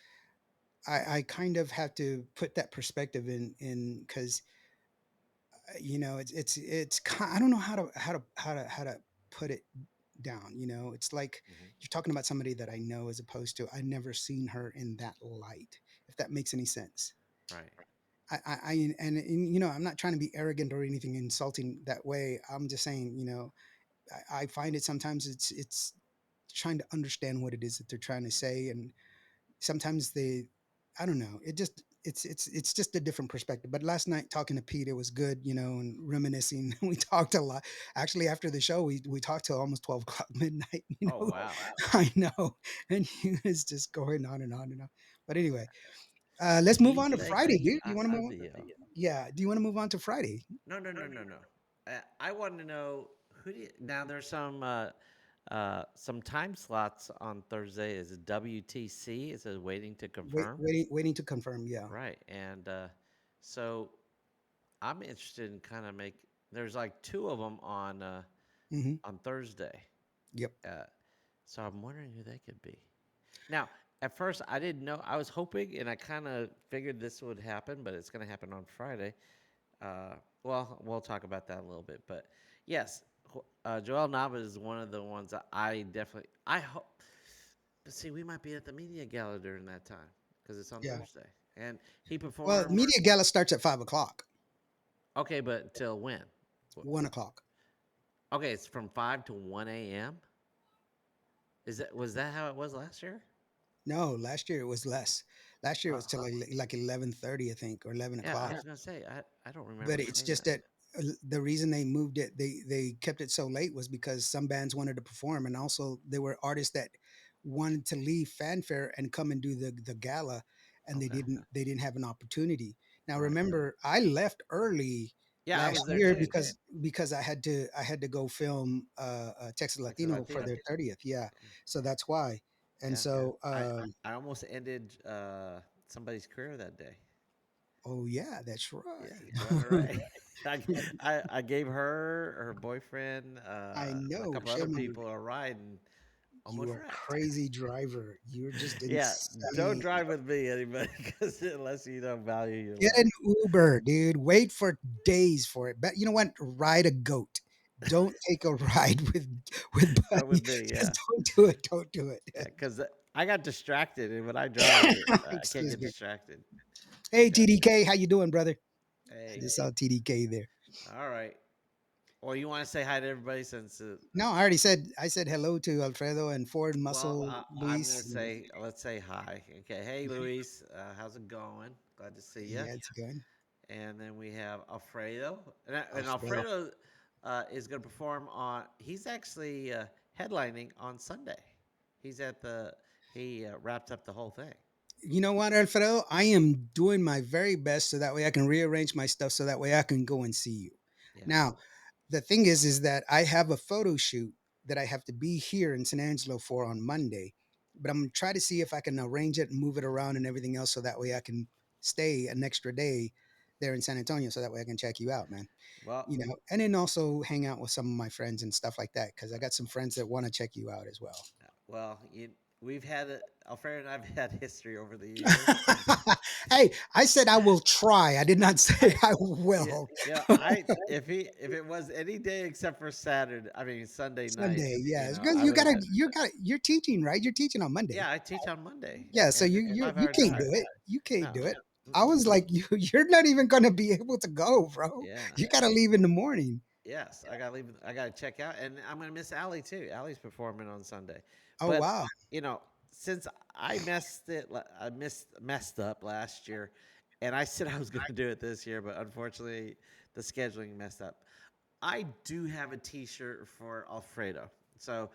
Speaker 2: I kind of have to put that perspective in because I don't know how to put it down. It's like
Speaker 1: Hmm.
Speaker 2: you're talking about somebody that I know as opposed to I never seen her in that light, if that makes any sense.
Speaker 1: Right.
Speaker 2: And I'm not trying to be arrogant or anything insulting that way. I'm just saying, I find it sometimes it's trying to understand what it is that they're trying to say, and sometimes I don't know, it's just a different perspective. But last night talking to Pete, it was good, and reminiscing. We talked a lot. Actually, after the show, we talked till almost 12 o'clock midnight.
Speaker 1: Oh wow.
Speaker 2: I know, and he was just going on and on and on. But anyway, let's move on to
Speaker 1: Peter
Speaker 2: Friday,
Speaker 1: P.
Speaker 2: dude. Do you want to move on?
Speaker 1: Astadio.
Speaker 2: Yeah, do you want to move on to Friday?
Speaker 1: No, no, no, no, no. I want to know who do you, now. There's some time slots on Thursday. Is it WTC? Is it waiting to confirm?
Speaker 2: Waiting to confirm. Yeah.
Speaker 1: Right, and so I'm interested in kind of make. There's like two of them
Speaker 2: Hmm.
Speaker 1: on Thursday.
Speaker 2: Yep.
Speaker 1: Uh, so I'm wondering who they could be. Now, at first, I didn't know. I was hoping, and I kind of figured this would happen, but it's going to happen on Friday. Uh, well, we'll talk about that a little bit. But yes, Joel Nava is one of the ones that I definitely. I hope. But see, we might be at the media gala during that time because it's on
Speaker 2: Yeah.
Speaker 1: Thursday, and he
Speaker 2: Well,
Speaker 1: performs.
Speaker 2: media gala starts at 5 o'clock,
Speaker 1: Okay, but till when?
Speaker 2: 1 o'clock.
Speaker 1: Okay, it's from 5 to 1 a.m. Is that was that how it was last year?
Speaker 2: No, last year it was less. Last year it
Speaker 1: Uh,
Speaker 2: was till like 11:30, I think, or eleven
Speaker 1: yeah, I
Speaker 2: o'clock.
Speaker 1: was gonna say I don't remember
Speaker 2: But it's
Speaker 1: seeing
Speaker 2: just
Speaker 1: that.
Speaker 2: that the reason they moved it, they kept it so late was because some bands wanted to perform, and also there were artists that wanted to leave fanfare and come and do the gala, and
Speaker 1: Okay,
Speaker 2: they didn't have an opportunity. Now
Speaker 1: right.
Speaker 2: remember, I left early
Speaker 1: Yeah, I
Speaker 2: last
Speaker 1: was there
Speaker 2: year
Speaker 1: too.
Speaker 2: because I had to go film Texas
Speaker 1: Texas
Speaker 2: Latino for
Speaker 1: Latino.
Speaker 2: their 30th. Yeah, so that's why. And
Speaker 1: Yeah,
Speaker 2: so
Speaker 1: I almost ended somebody's career that day.
Speaker 2: oh yeah, that's
Speaker 1: Yeah,
Speaker 2: right.
Speaker 1: right, right. I gave her boyfriend,
Speaker 2: I
Speaker 1: and a
Speaker 2: know.
Speaker 1: couple
Speaker 2: She
Speaker 1: other
Speaker 2: remembered.
Speaker 1: people a ride and
Speaker 2: You
Speaker 1: almost
Speaker 2: are a
Speaker 1: wrecked.
Speaker 2: crazy driver. You're just
Speaker 1: Yeah, don't
Speaker 2: insane.
Speaker 1: drive with me, anybody, because unless you don't value your
Speaker 2: Get an
Speaker 1: life.
Speaker 2: Uber, dude. Wait for days for it. But you know what? Ride a goat. Don't take a ride with
Speaker 1: Not
Speaker 2: Buddy.
Speaker 1: with me,
Speaker 2: Just
Speaker 1: yeah,
Speaker 2: don't do it. Don't do it.
Speaker 1: yeah, because I got distracted, and when I drive, I can't
Speaker 2: Excuse
Speaker 1: get
Speaker 2: me.
Speaker 1: distracted.
Speaker 2: Hey
Speaker 1: Okay,
Speaker 2: TDK, how you doing, brother? I
Speaker 1: hey,
Speaker 2: just saw TDK there.
Speaker 1: all right. Well, you want to say hi to everybody since
Speaker 2: No, I said hello to Alfredo and Ford
Speaker 1: well,
Speaker 2: Muscle
Speaker 1: I'm gonna
Speaker 2: Luis.
Speaker 1: say let's say hi. Okay, hey Luis, how's it going? Glad to see you.
Speaker 2: Yeah, it's good.
Speaker 1: And then we have Alfredo, and
Speaker 2: Alfredo.
Speaker 1: Alfredo is gonna perform on. He's actually headlining on Sunday. He's at the. He wrapped up the whole thing.
Speaker 2: You know what, Alfredo? I am doing my very best so that way I can rearrange my stuff so that way I can go and see you.
Speaker 1: Yeah.
Speaker 2: Now, the thing is that I have a photo shoot that I have to be here in San Angelo for on Monday, but I'm gonna try to see if I can arrange it and move it around and everything else so that way I can stay an extra day there in San Antonio so that way I can check you out, man.
Speaker 1: Well,
Speaker 2: You know, and then also hang out with some of my friends and stuff like that because I got some friends that want to check you out as well.
Speaker 1: well, we've had Alfredo and I've had history over the years.
Speaker 2: Hey, I said I will try. I did not say I
Speaker 1: Yeah,
Speaker 2: will.
Speaker 1: yeah. I if it was any day except for Saturday, I mean Sunday night,
Speaker 2: Sunday, yes, because
Speaker 1: I would have been.
Speaker 2: you're teaching, right? You're teaching on Monday.
Speaker 1: Yeah, I teach on Monday,
Speaker 2: Yeah, so
Speaker 1: and it's a
Speaker 2: you
Speaker 1: 5 hour
Speaker 2: can't do
Speaker 1: drive.
Speaker 2: it. You can't
Speaker 1: No.
Speaker 2: do it. I
Speaker 1: Mm-mm.
Speaker 2: was like, you're not even gonna be able to go, bro.
Speaker 1: Yeah.
Speaker 2: You gotta leave in the morning.
Speaker 1: Yes, I gotta leave. I gotta check out, and I'm gonna miss Allie too. Allie's performing on Sunday,
Speaker 2: Oh
Speaker 1: but
Speaker 2: wow.
Speaker 1: you know, since I messed it, I messed up last year, and I said I was gonna do it this year, but unfortunately, the scheduling messed up. I do have a T-shirt for Alfredo, so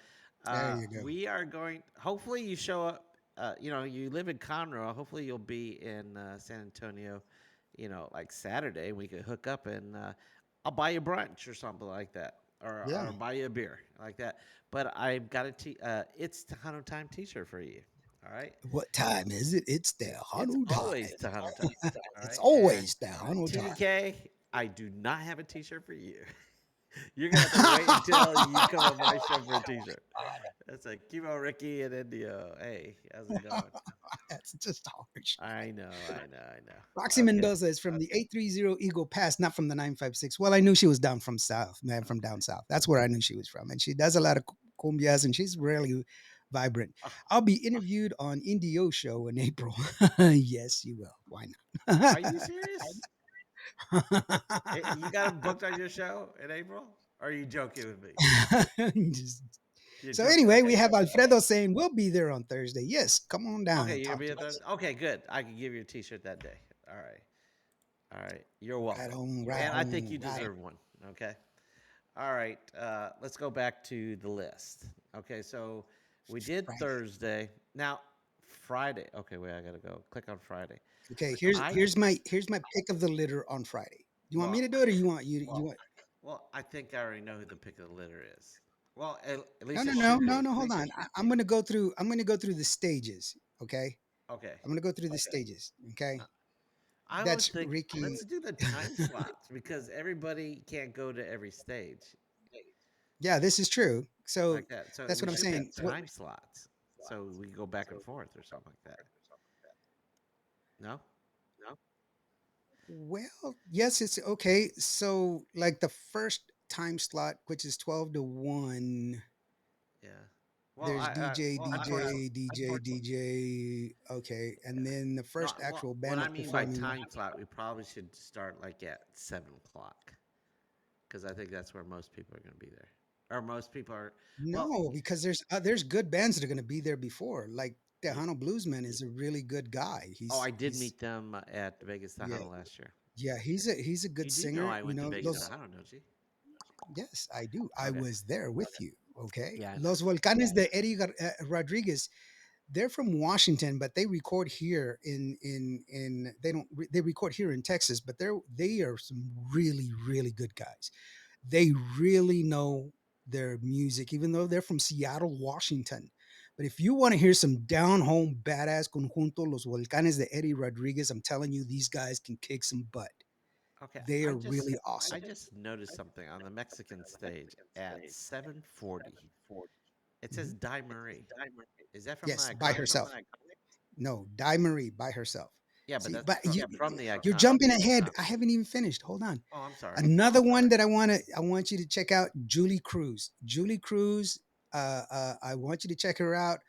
Speaker 2: There you go.
Speaker 1: we are going. Hopefully, you show up. You live in Conroe. Hopefully, you'll be in San Antonio. Like Saturday, we could hook up and I'll buy you brunch or something like that,
Speaker 2: Yeah.
Speaker 1: or buy you a beer like that. But I've got it's Tejano Time T-shirt for you. All right,
Speaker 2: What time is it? It's the
Speaker 1: it's
Speaker 2: Hanu
Speaker 1: always
Speaker 2: time.
Speaker 1: Tejano Time. All
Speaker 2: It's
Speaker 1: right, and
Speaker 2: always the Hanu time.
Speaker 1: TDK, I do not have a T-shirt for you. You're gonna have to wait until you come on my show for a T-shirt. It's like Kimo, Ricky, and Indio. Hey, how's it going?
Speaker 2: That's just harsh.
Speaker 1: I know, I know, I
Speaker 2: Roxy
Speaker 1: know. Okay.
Speaker 2: Mendoza is from the 830 Eagle Pass, not from the 956. Well, I knew she was down from south, man, from down south. That's where I knew she was from. And she does a lot of cumbias and she's really vibrant.
Speaker 1: Uh,
Speaker 2: I'll be interviewed on Indio show in April. Yes, you will. Why
Speaker 1: are you serious? You got him booked on your show in April? Or are you joking with me?
Speaker 2: not? Just-
Speaker 1: You're
Speaker 2: so
Speaker 1: joking.
Speaker 2: anyway, we
Speaker 1: Okay.
Speaker 2: have Alfredo saying we'll be there on Thursday. Yes, come on down
Speaker 1: Okay,
Speaker 2: and
Speaker 1: you're gonna
Speaker 2: talk
Speaker 1: be
Speaker 2: to
Speaker 1: at the.
Speaker 2: us.
Speaker 1: Okay, good. I can give you a T-shirt that day. All right. All right. You're
Speaker 2: Right
Speaker 1: welcome.
Speaker 2: on, right
Speaker 1: And I think
Speaker 2: on,
Speaker 1: you
Speaker 2: right.
Speaker 1: deserve one. Okay. All right. Let's go back to the list. Okay. So we did
Speaker 2: Friday.
Speaker 1: Thursday. Now Friday. Okay. Wait. I gotta go. Click on Friday.
Speaker 2: Okay,
Speaker 1: I
Speaker 2: here's my pick of the litter on Friday. You want me
Speaker 1: well.
Speaker 2: to do it or you want
Speaker 1: Well, I think I already know who the pick of the litter is. Well, at
Speaker 2: No,
Speaker 1: least
Speaker 2: no,
Speaker 1: it
Speaker 2: no,
Speaker 1: should
Speaker 2: no,
Speaker 1: be.
Speaker 2: no. Hold on. I'm gonna go through. I'm gonna go through the stages. Okay.
Speaker 1: Okay.
Speaker 2: I'm gonna go through the stages.
Speaker 1: Uh,
Speaker 2: Okay.
Speaker 1: I would
Speaker 2: That's
Speaker 1: think
Speaker 2: Ricky.
Speaker 1: let's do the time slots because everybody can't go to every stage
Speaker 2: Yeah, this is true. So
Speaker 1: like that. So
Speaker 2: that's
Speaker 1: we
Speaker 2: what I'm
Speaker 1: should
Speaker 2: saying.
Speaker 1: pick time slots so we go back and forth or something like that. No?
Speaker 2: Well, yes, it's okay. So like the first time slot, which is 12 to 1.
Speaker 1: Yeah. Well,
Speaker 2: There's DJ,
Speaker 1: unfortunately,
Speaker 2: DJ, DJ, DJ. Okay,
Speaker 1: yeah.
Speaker 2: and then the
Speaker 1: No,
Speaker 2: first
Speaker 1: well,
Speaker 2: actual
Speaker 1: what
Speaker 2: band
Speaker 1: I
Speaker 2: that's
Speaker 1: mean by
Speaker 2: performing.
Speaker 1: time slot, we probably should start like at 7 o'clock because I think that's where most people are going to be there, or most people are. Well,
Speaker 2: No, because there's good bands that are gonna be there before. Like
Speaker 1: Yeah.
Speaker 2: Tejano Bluesman is a really good guy.
Speaker 1: Oh, I did
Speaker 2: He's
Speaker 1: meet them at Vegas
Speaker 2: yeah,
Speaker 1: Tejano last year.
Speaker 2: yeah, he's a
Speaker 1: You
Speaker 2: good
Speaker 1: do know
Speaker 2: singer.
Speaker 1: I
Speaker 2: You
Speaker 1: went to
Speaker 2: know,
Speaker 1: Vegas
Speaker 2: Los
Speaker 1: Tejano, don't you?
Speaker 2: yes, I do. I
Speaker 1: Okay.
Speaker 2: was there with you. Okay,
Speaker 1: Yeah, I know.
Speaker 2: Los Volcanes de Eddie Rodriguez. They're from Washington, but they record here in they don't they record here in Texas. But they are some really good guys. They really know their music, even though they're from Seattle, Washington. But if you want to hear some down home badass conjunto, Los Volcanes de Eddie Rodriguez, I'm telling you, these guys can kick some butt.
Speaker 1: Okay,
Speaker 2: They are really
Speaker 1: I
Speaker 2: awesome.
Speaker 1: just noticed something on the Mexican stage at 7:40. It says
Speaker 2: Mhm.
Speaker 1: Die Marie. Is that from the
Speaker 2: Yes, by
Speaker 1: Iconic?
Speaker 2: herself. No, Di Marie by herself.
Speaker 1: Yeah, but
Speaker 2: See,
Speaker 1: that's
Speaker 2: but
Speaker 1: from the
Speaker 2: you're
Speaker 1: Iconic.
Speaker 2: jumping ahead. I haven't even finished. Hold on.
Speaker 1: Oh, I'm sorry.
Speaker 2: Another one that I want you to check out, Julie Cruz. Julie Cruz, I want you to check her out.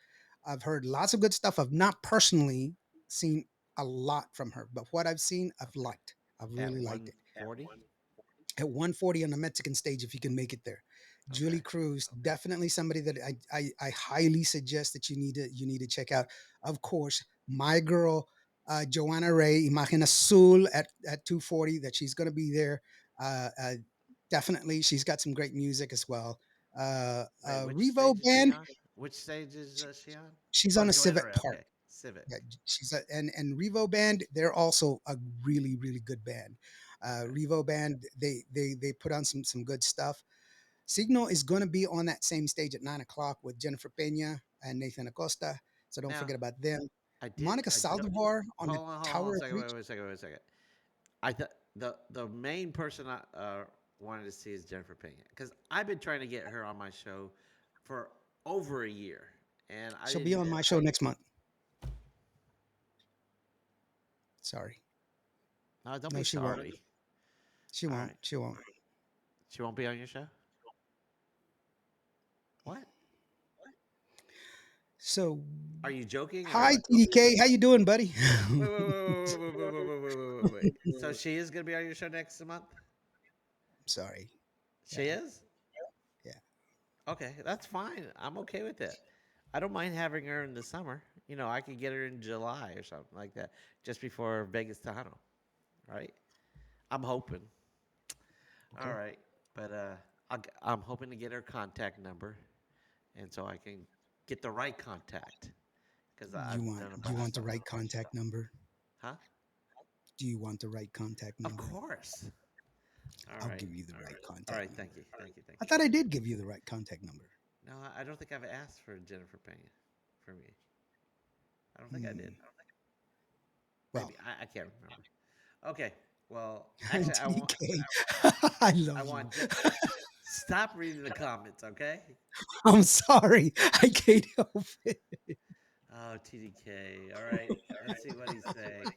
Speaker 2: I've heard lots of good stuff. I've not personally seen a lot from her, but what I've seen, I've
Speaker 1: Okay.
Speaker 2: liked. I've
Speaker 1: At
Speaker 2: really liked it.
Speaker 1: 1:40?
Speaker 2: At 140 on the Mexican stage, if you can make it there. Julie
Speaker 1: Okay.
Speaker 2: Cruz, definitely somebody that I highly suggest that you need to check out. Of course, my girl Joanna Ray, Imagen Azul at 240, that she's going to be there. Uh, definitely, she's got some great music as well.
Speaker 1: Wait, which
Speaker 2: Revo
Speaker 1: stage is she
Speaker 2: Band,
Speaker 1: on? Which stage is she on?
Speaker 2: she's
Speaker 1: Oh,
Speaker 2: on a
Speaker 1: Joanna
Speaker 2: Civic
Speaker 1: Ray.
Speaker 2: Park.
Speaker 1: Okay. Civic.
Speaker 2: Yeah, and Revo Band, they're also a really good band.
Speaker 1: Okay.
Speaker 2: Revo Band, they put on some good stuff. Signal is going to be on that same stage at 9 o'clock with Jennifer Pena and Nathan Acosta. So don't
Speaker 1: Now,
Speaker 2: forget about them.
Speaker 1: I did.
Speaker 2: Monica
Speaker 1: I don't.
Speaker 2: Saldivar on the
Speaker 1: Hold on a
Speaker 2: Tower of
Speaker 1: second.
Speaker 2: Reach.
Speaker 1: Wait a second. Wait a second. I thought the main person I wanted to see is Jennifer Pena because I've been trying to get her on my show for over a year, and I
Speaker 2: She'll be
Speaker 1: didn't.
Speaker 2: on my show next month. Sorry.
Speaker 1: No, don't
Speaker 2: No,
Speaker 1: be
Speaker 2: she won't.
Speaker 1: sorry.
Speaker 2: She
Speaker 1: All
Speaker 2: won't.
Speaker 1: right,
Speaker 2: She won't.
Speaker 1: she won't be on your show. What?
Speaker 2: So,
Speaker 1: Are you joking or
Speaker 2: hi
Speaker 1: what?
Speaker 2: TDK, how you doing, buddy?
Speaker 1: Wait, wait, wait, wait, wait, wait, wait, wait, wait, wait, wait, wait. So she is gonna be on your show next month.
Speaker 2: Sorry.
Speaker 1: She
Speaker 2: Yeah.
Speaker 1: is.
Speaker 2: Yeah.
Speaker 1: Okay, that's fine. I'm okay with it. I don't mind having her in the summer. I could get her in July or something like that, just before Vegas Tejano, right? I'm hoping. All
Speaker 2: Okay.
Speaker 1: right, but I'm hoping to get her contact number, and so I can get the right contact because I've done a
Speaker 2: Do you
Speaker 1: bunch of
Speaker 2: want the
Speaker 1: stuff.
Speaker 2: right contact number?
Speaker 1: Huh?
Speaker 2: Do you want the right contact
Speaker 1: Of
Speaker 2: number?
Speaker 1: course. All
Speaker 2: I'll
Speaker 1: right.
Speaker 2: give you the right
Speaker 1: All
Speaker 2: contact
Speaker 1: right.
Speaker 2: number.
Speaker 1: Thank you. Thank you. Thank
Speaker 2: I
Speaker 1: you.
Speaker 2: thought I did give you the right contact number.
Speaker 1: No, I don't think I've asked for Jennifer Pena for me. I don't think I did.
Speaker 2: Hmm. Well,
Speaker 1: Maybe I can't remember. Okay. Well, actually,
Speaker 2: TDK, I
Speaker 1: I
Speaker 2: love you.
Speaker 1: want stop reading the comments, okay?
Speaker 2: I'm sorry. I can't help it.
Speaker 1: Oh, TDK. All right. Let's see what he's saying.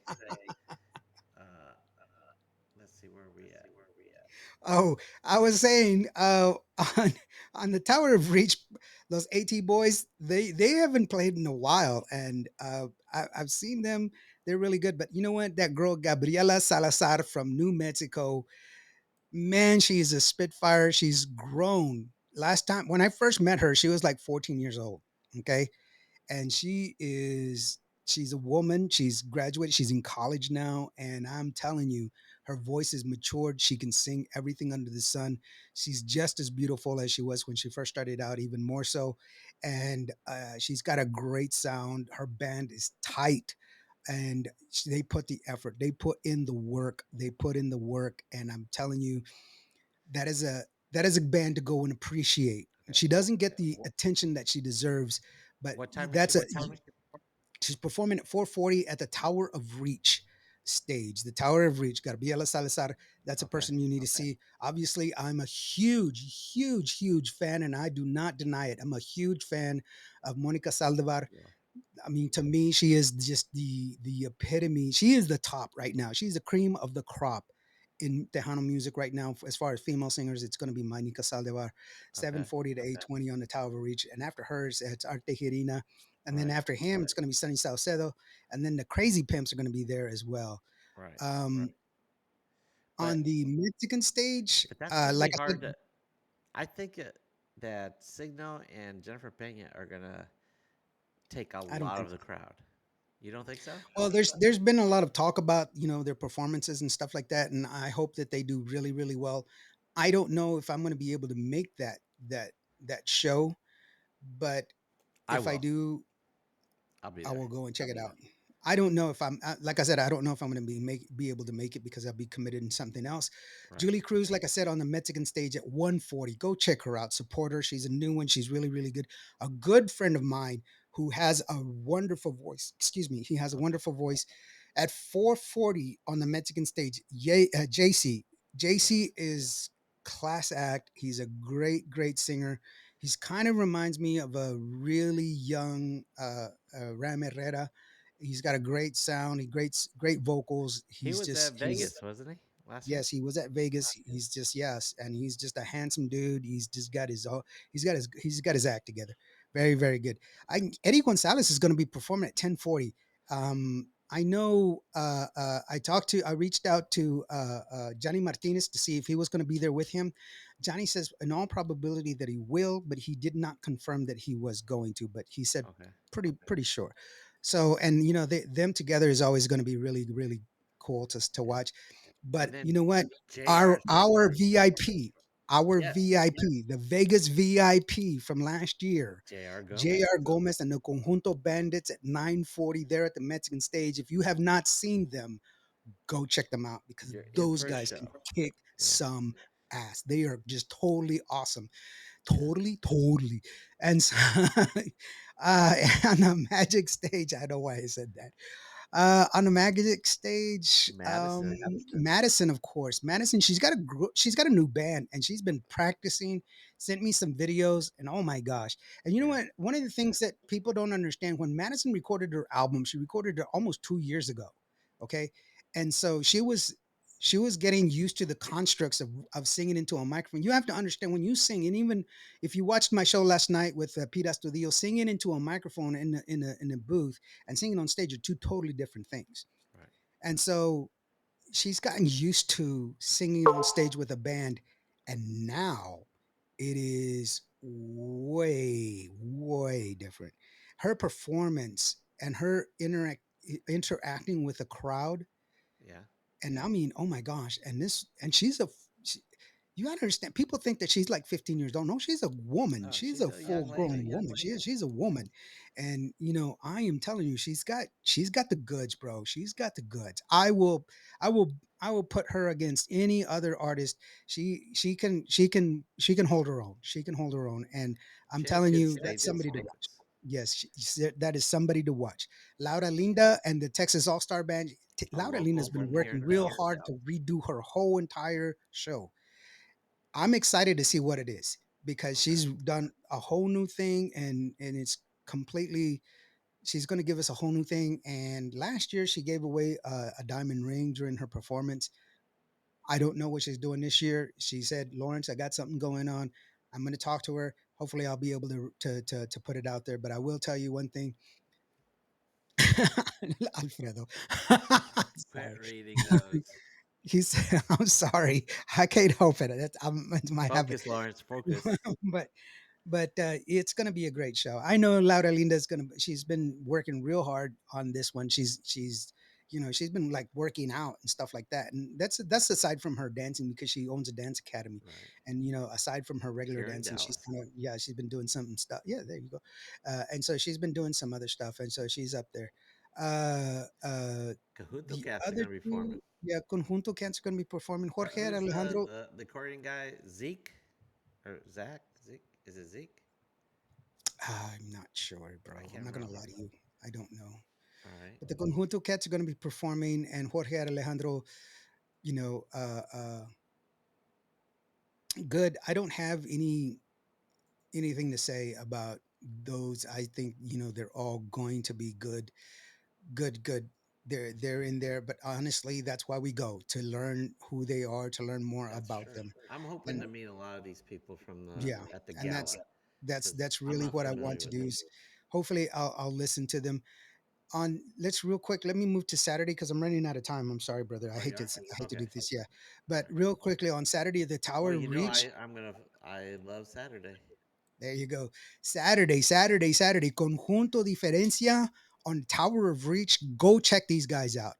Speaker 1: Uh, let's see where are we at.
Speaker 2: Oh, I was saying on on the Tower of Reach, those AT boys, they haven't played in a while, and I've seen them. They're really good. But you know what? That girl Gabriela Salazar from New Mexico, man, she's a spitfire. She's grown. Last time when I first met her, she was like 14 years old. Okay, and she's a woman, she's graduated, she's in college now, and I'm telling you, her voice is matured, she can sing everything under the sun. She's just as beautiful as she was when she first started out, even more so. And she's got a great sound, her band is tight, and they put the effort, they put in the work, and I'm telling you, that is a band to go and appreciate.
Speaker 1: Okay.
Speaker 2: She doesn't get the attention that she deserves, but
Speaker 1: What time is she
Speaker 2: that's a
Speaker 1: performing?
Speaker 2: she's performing at 440 at the Tower of Reach stage. The Tower of Reach, Gabriela Salazar. That's a
Speaker 1: Okay.
Speaker 2: person you need to see. Obviously, I'm a huge fan, and I do not deny it. I'm a huge fan of Monica Saldivar.
Speaker 1: Yeah.
Speaker 2: I mean, to me, she is just the epitome. She is the top right now. She's the cream of the crop in Tejano music right now. As far as female singers, it's going to be Monica Saldivar,
Speaker 1: Okay.
Speaker 2: 740 to 820 on the Tower of Reach. And after hers, it's Arte Girina. And then
Speaker 1: Right.
Speaker 2: after him, it's going to be Sunny Salcedo. And then the Crazy Pimps are going to be there as well.
Speaker 1: Right.
Speaker 2: Um,
Speaker 1: But
Speaker 2: on the Mexican stage,
Speaker 1: that's gonna be
Speaker 2: like I said,
Speaker 1: hard to. I think that Signo and Jennifer Pena are gonna take a
Speaker 2: I don't
Speaker 1: lot
Speaker 2: think
Speaker 1: of the crowd. You don't think so?
Speaker 2: Well, there's been a lot of talk about their performances and stuff like that, and I hope that they do really really well. I don't know if I'm going to be able to make that that show, but
Speaker 1: I
Speaker 2: if I
Speaker 1: will.
Speaker 2: do,
Speaker 1: I'll be
Speaker 2: I
Speaker 1: there.
Speaker 2: will go and check it out. I don't know if I'm like I said, I don't know if I'm going to be able to make it because I'll be committed in something else.
Speaker 1: Right.
Speaker 2: Julie Cruz, like I said, on the Mexican stage at 140. Go check her out. Support her. She's a new one. She's really really good. A good friend of mine who has a wonderful voice. Excuse me. He has a
Speaker 1: Okay.
Speaker 2: wonderful voice. At 440 on the Mexican stage, JC. JC
Speaker 1: Yes.
Speaker 2: is class act. He's a great singer. He's kind of reminds me of a really young Ram Herrera. He's got a great sound. He great vocals.
Speaker 1: He was at Vegas, wasn't he? Last year?
Speaker 2: Yes, he was at Vegas. He's just yes, and he's just a handsome dude. He's just got his he's got his act together. Very very good. Eddie Gonzalez is going to be performing at 1040. I know. I reached out to Johnny Martinez to see if he was going to be there with him. Johnny says in all probability that he will, but he did not confirm that he was going to. But he said
Speaker 1: Okay.
Speaker 2: pretty sure. So and them together is always going to be really really cool to
Speaker 1: Yeah.
Speaker 2: watch. But
Speaker 1: And then
Speaker 2: you know what?
Speaker 1: JR
Speaker 2: Our VIP,
Speaker 1: Yes.
Speaker 2: the Vegas VIP from last year,
Speaker 1: JR Gomez.
Speaker 2: J.R. Gomez and the Conjunto Bandits at 940 there at the Mexican stage. If you have not seen them, go check them out because
Speaker 1: You're in
Speaker 2: those
Speaker 1: for a
Speaker 2: guys can
Speaker 1: show.
Speaker 2: kick
Speaker 1: Yeah.
Speaker 2: some ass. They are just totally awesome.
Speaker 1: Yeah.
Speaker 2: Totally. And so, on the Magic stage, I know why I said that on the Magic stage,
Speaker 1: Madison.
Speaker 2: Madison, of course, Madison. She's got a new band, and she's been practicing. Sent me some videos, and oh my gosh! And you know
Speaker 1: Yeah.
Speaker 2: what? One of the things that people don't understand when Madison recorded her album, she recorded it almost 2 years ago. Okay, and so she was getting used to the constructs of singing into a microphone. You have to understand when you sing, and even if you watched my show last night with Pete Astudillo, singing into a microphone in a booth and singing on stage are two totally different things.
Speaker 1: Right.
Speaker 2: And so she's gotten used to singing on stage with a band, and now it is way different. Her performance and her interacting with the crowd,
Speaker 1: Yeah.
Speaker 2: and I mean, oh my gosh, and you gotta understand. People think that she's like 15 years old. No, she's a woman.
Speaker 1: Oh,
Speaker 2: She's
Speaker 1: she's
Speaker 2: a
Speaker 1: a young
Speaker 2: full
Speaker 1: lady.
Speaker 2: grown woman. She's a woman, and I am telling you, she's got the goods, bro. She's got the goods. I will I will put her against any other artist. She can hold her own. She can hold her own, and I'm
Speaker 1: She has
Speaker 2: telling
Speaker 1: good
Speaker 2: you, that's
Speaker 1: stage
Speaker 2: somebody to watch.
Speaker 1: experience.
Speaker 2: Yes, that is somebody to watch. Laura Linda and the Texas All Star Band.
Speaker 1: A
Speaker 2: Laura Linda
Speaker 1: local
Speaker 2: has been
Speaker 1: from here
Speaker 2: working
Speaker 1: in
Speaker 2: real
Speaker 1: town.
Speaker 2: hard to redo her whole entire show. I'm excited to see what it is because
Speaker 1: Okay.
Speaker 2: she's done a whole new thing and it's completely she's going to give us a whole new thing. And last year she gave away a diamond ring during her performance. I don't know what she's doing this year. She said, Lawrence, I got something going on. I'm going to talk to her. Hopefully I'll be able to put it out there. But I will tell you one thing. Alfredo.
Speaker 1: Quit
Speaker 2: Sorry.
Speaker 1: reading those.
Speaker 2: He said, I'm sorry. I can't help it. It's my habit.
Speaker 1: Focus, Lawrence. Focus.
Speaker 2: but it's going to be a great show. I know Laura Linda is going to. She's been working real hard on this one. She's been like working out and stuff like that. And that's aside from her dancing because she owns a dance academy.
Speaker 1: Right.
Speaker 2: And aside from her regular
Speaker 1: Here in
Speaker 2: dancing, she's
Speaker 1: Dallas.
Speaker 2: kind of she's been doing some stuff. Yeah, there you go. And so she's been doing some other stuff, and so she's up there.
Speaker 1: Cajuto
Speaker 2: The
Speaker 1: Cats are
Speaker 2: other
Speaker 1: going to be
Speaker 2: two,
Speaker 1: performing.
Speaker 2: yeah, Conjunto Cats are going to be performing. Jorge
Speaker 1: Who's
Speaker 2: Alejandro.
Speaker 1: the accordion guy? Zeke or Zach? Zeke? Is it Zeke?
Speaker 2: I'm not sure,
Speaker 1: I
Speaker 2: bro. I'm
Speaker 1: can't
Speaker 2: not gonna
Speaker 1: remember.
Speaker 2: lie to you. I don't know.
Speaker 1: All right.
Speaker 2: But the Conjunto Cats are going to be performing, and Jorge Alejandro, you know, uh, uh, good. I don't have anything to say about those. I think they're all going to be good. They're in there, but honestly, that's why we go to learn who they are, to learn more
Speaker 1: That's
Speaker 2: about
Speaker 1: true.
Speaker 2: them,
Speaker 1: I'm hoping
Speaker 2: and
Speaker 1: to meet a lot of these people from the
Speaker 2: yeah,
Speaker 1: at the
Speaker 2: and
Speaker 1: gala
Speaker 2: that's
Speaker 1: because
Speaker 2: that's
Speaker 1: I'm
Speaker 2: really
Speaker 1: not
Speaker 2: what I want
Speaker 1: familiar
Speaker 2: to
Speaker 1: with
Speaker 2: do.
Speaker 1: them.
Speaker 2: Is hopefully I'll listen to them on let's real quick let me move to Saturday because I'm running out of time. I'm sorry, brother.
Speaker 1: Oh, you are?
Speaker 2: I hate to
Speaker 1: Okay.
Speaker 2: do this, yeah, but
Speaker 1: All right.
Speaker 2: real quickly on Saturday the
Speaker 1: Well,
Speaker 2: Tower
Speaker 1: you know,
Speaker 2: reached.
Speaker 1: I love Saturday.
Speaker 2: There you go. Saturday. Conjunto Diferencia on Tower of Reach. Go check these guys out.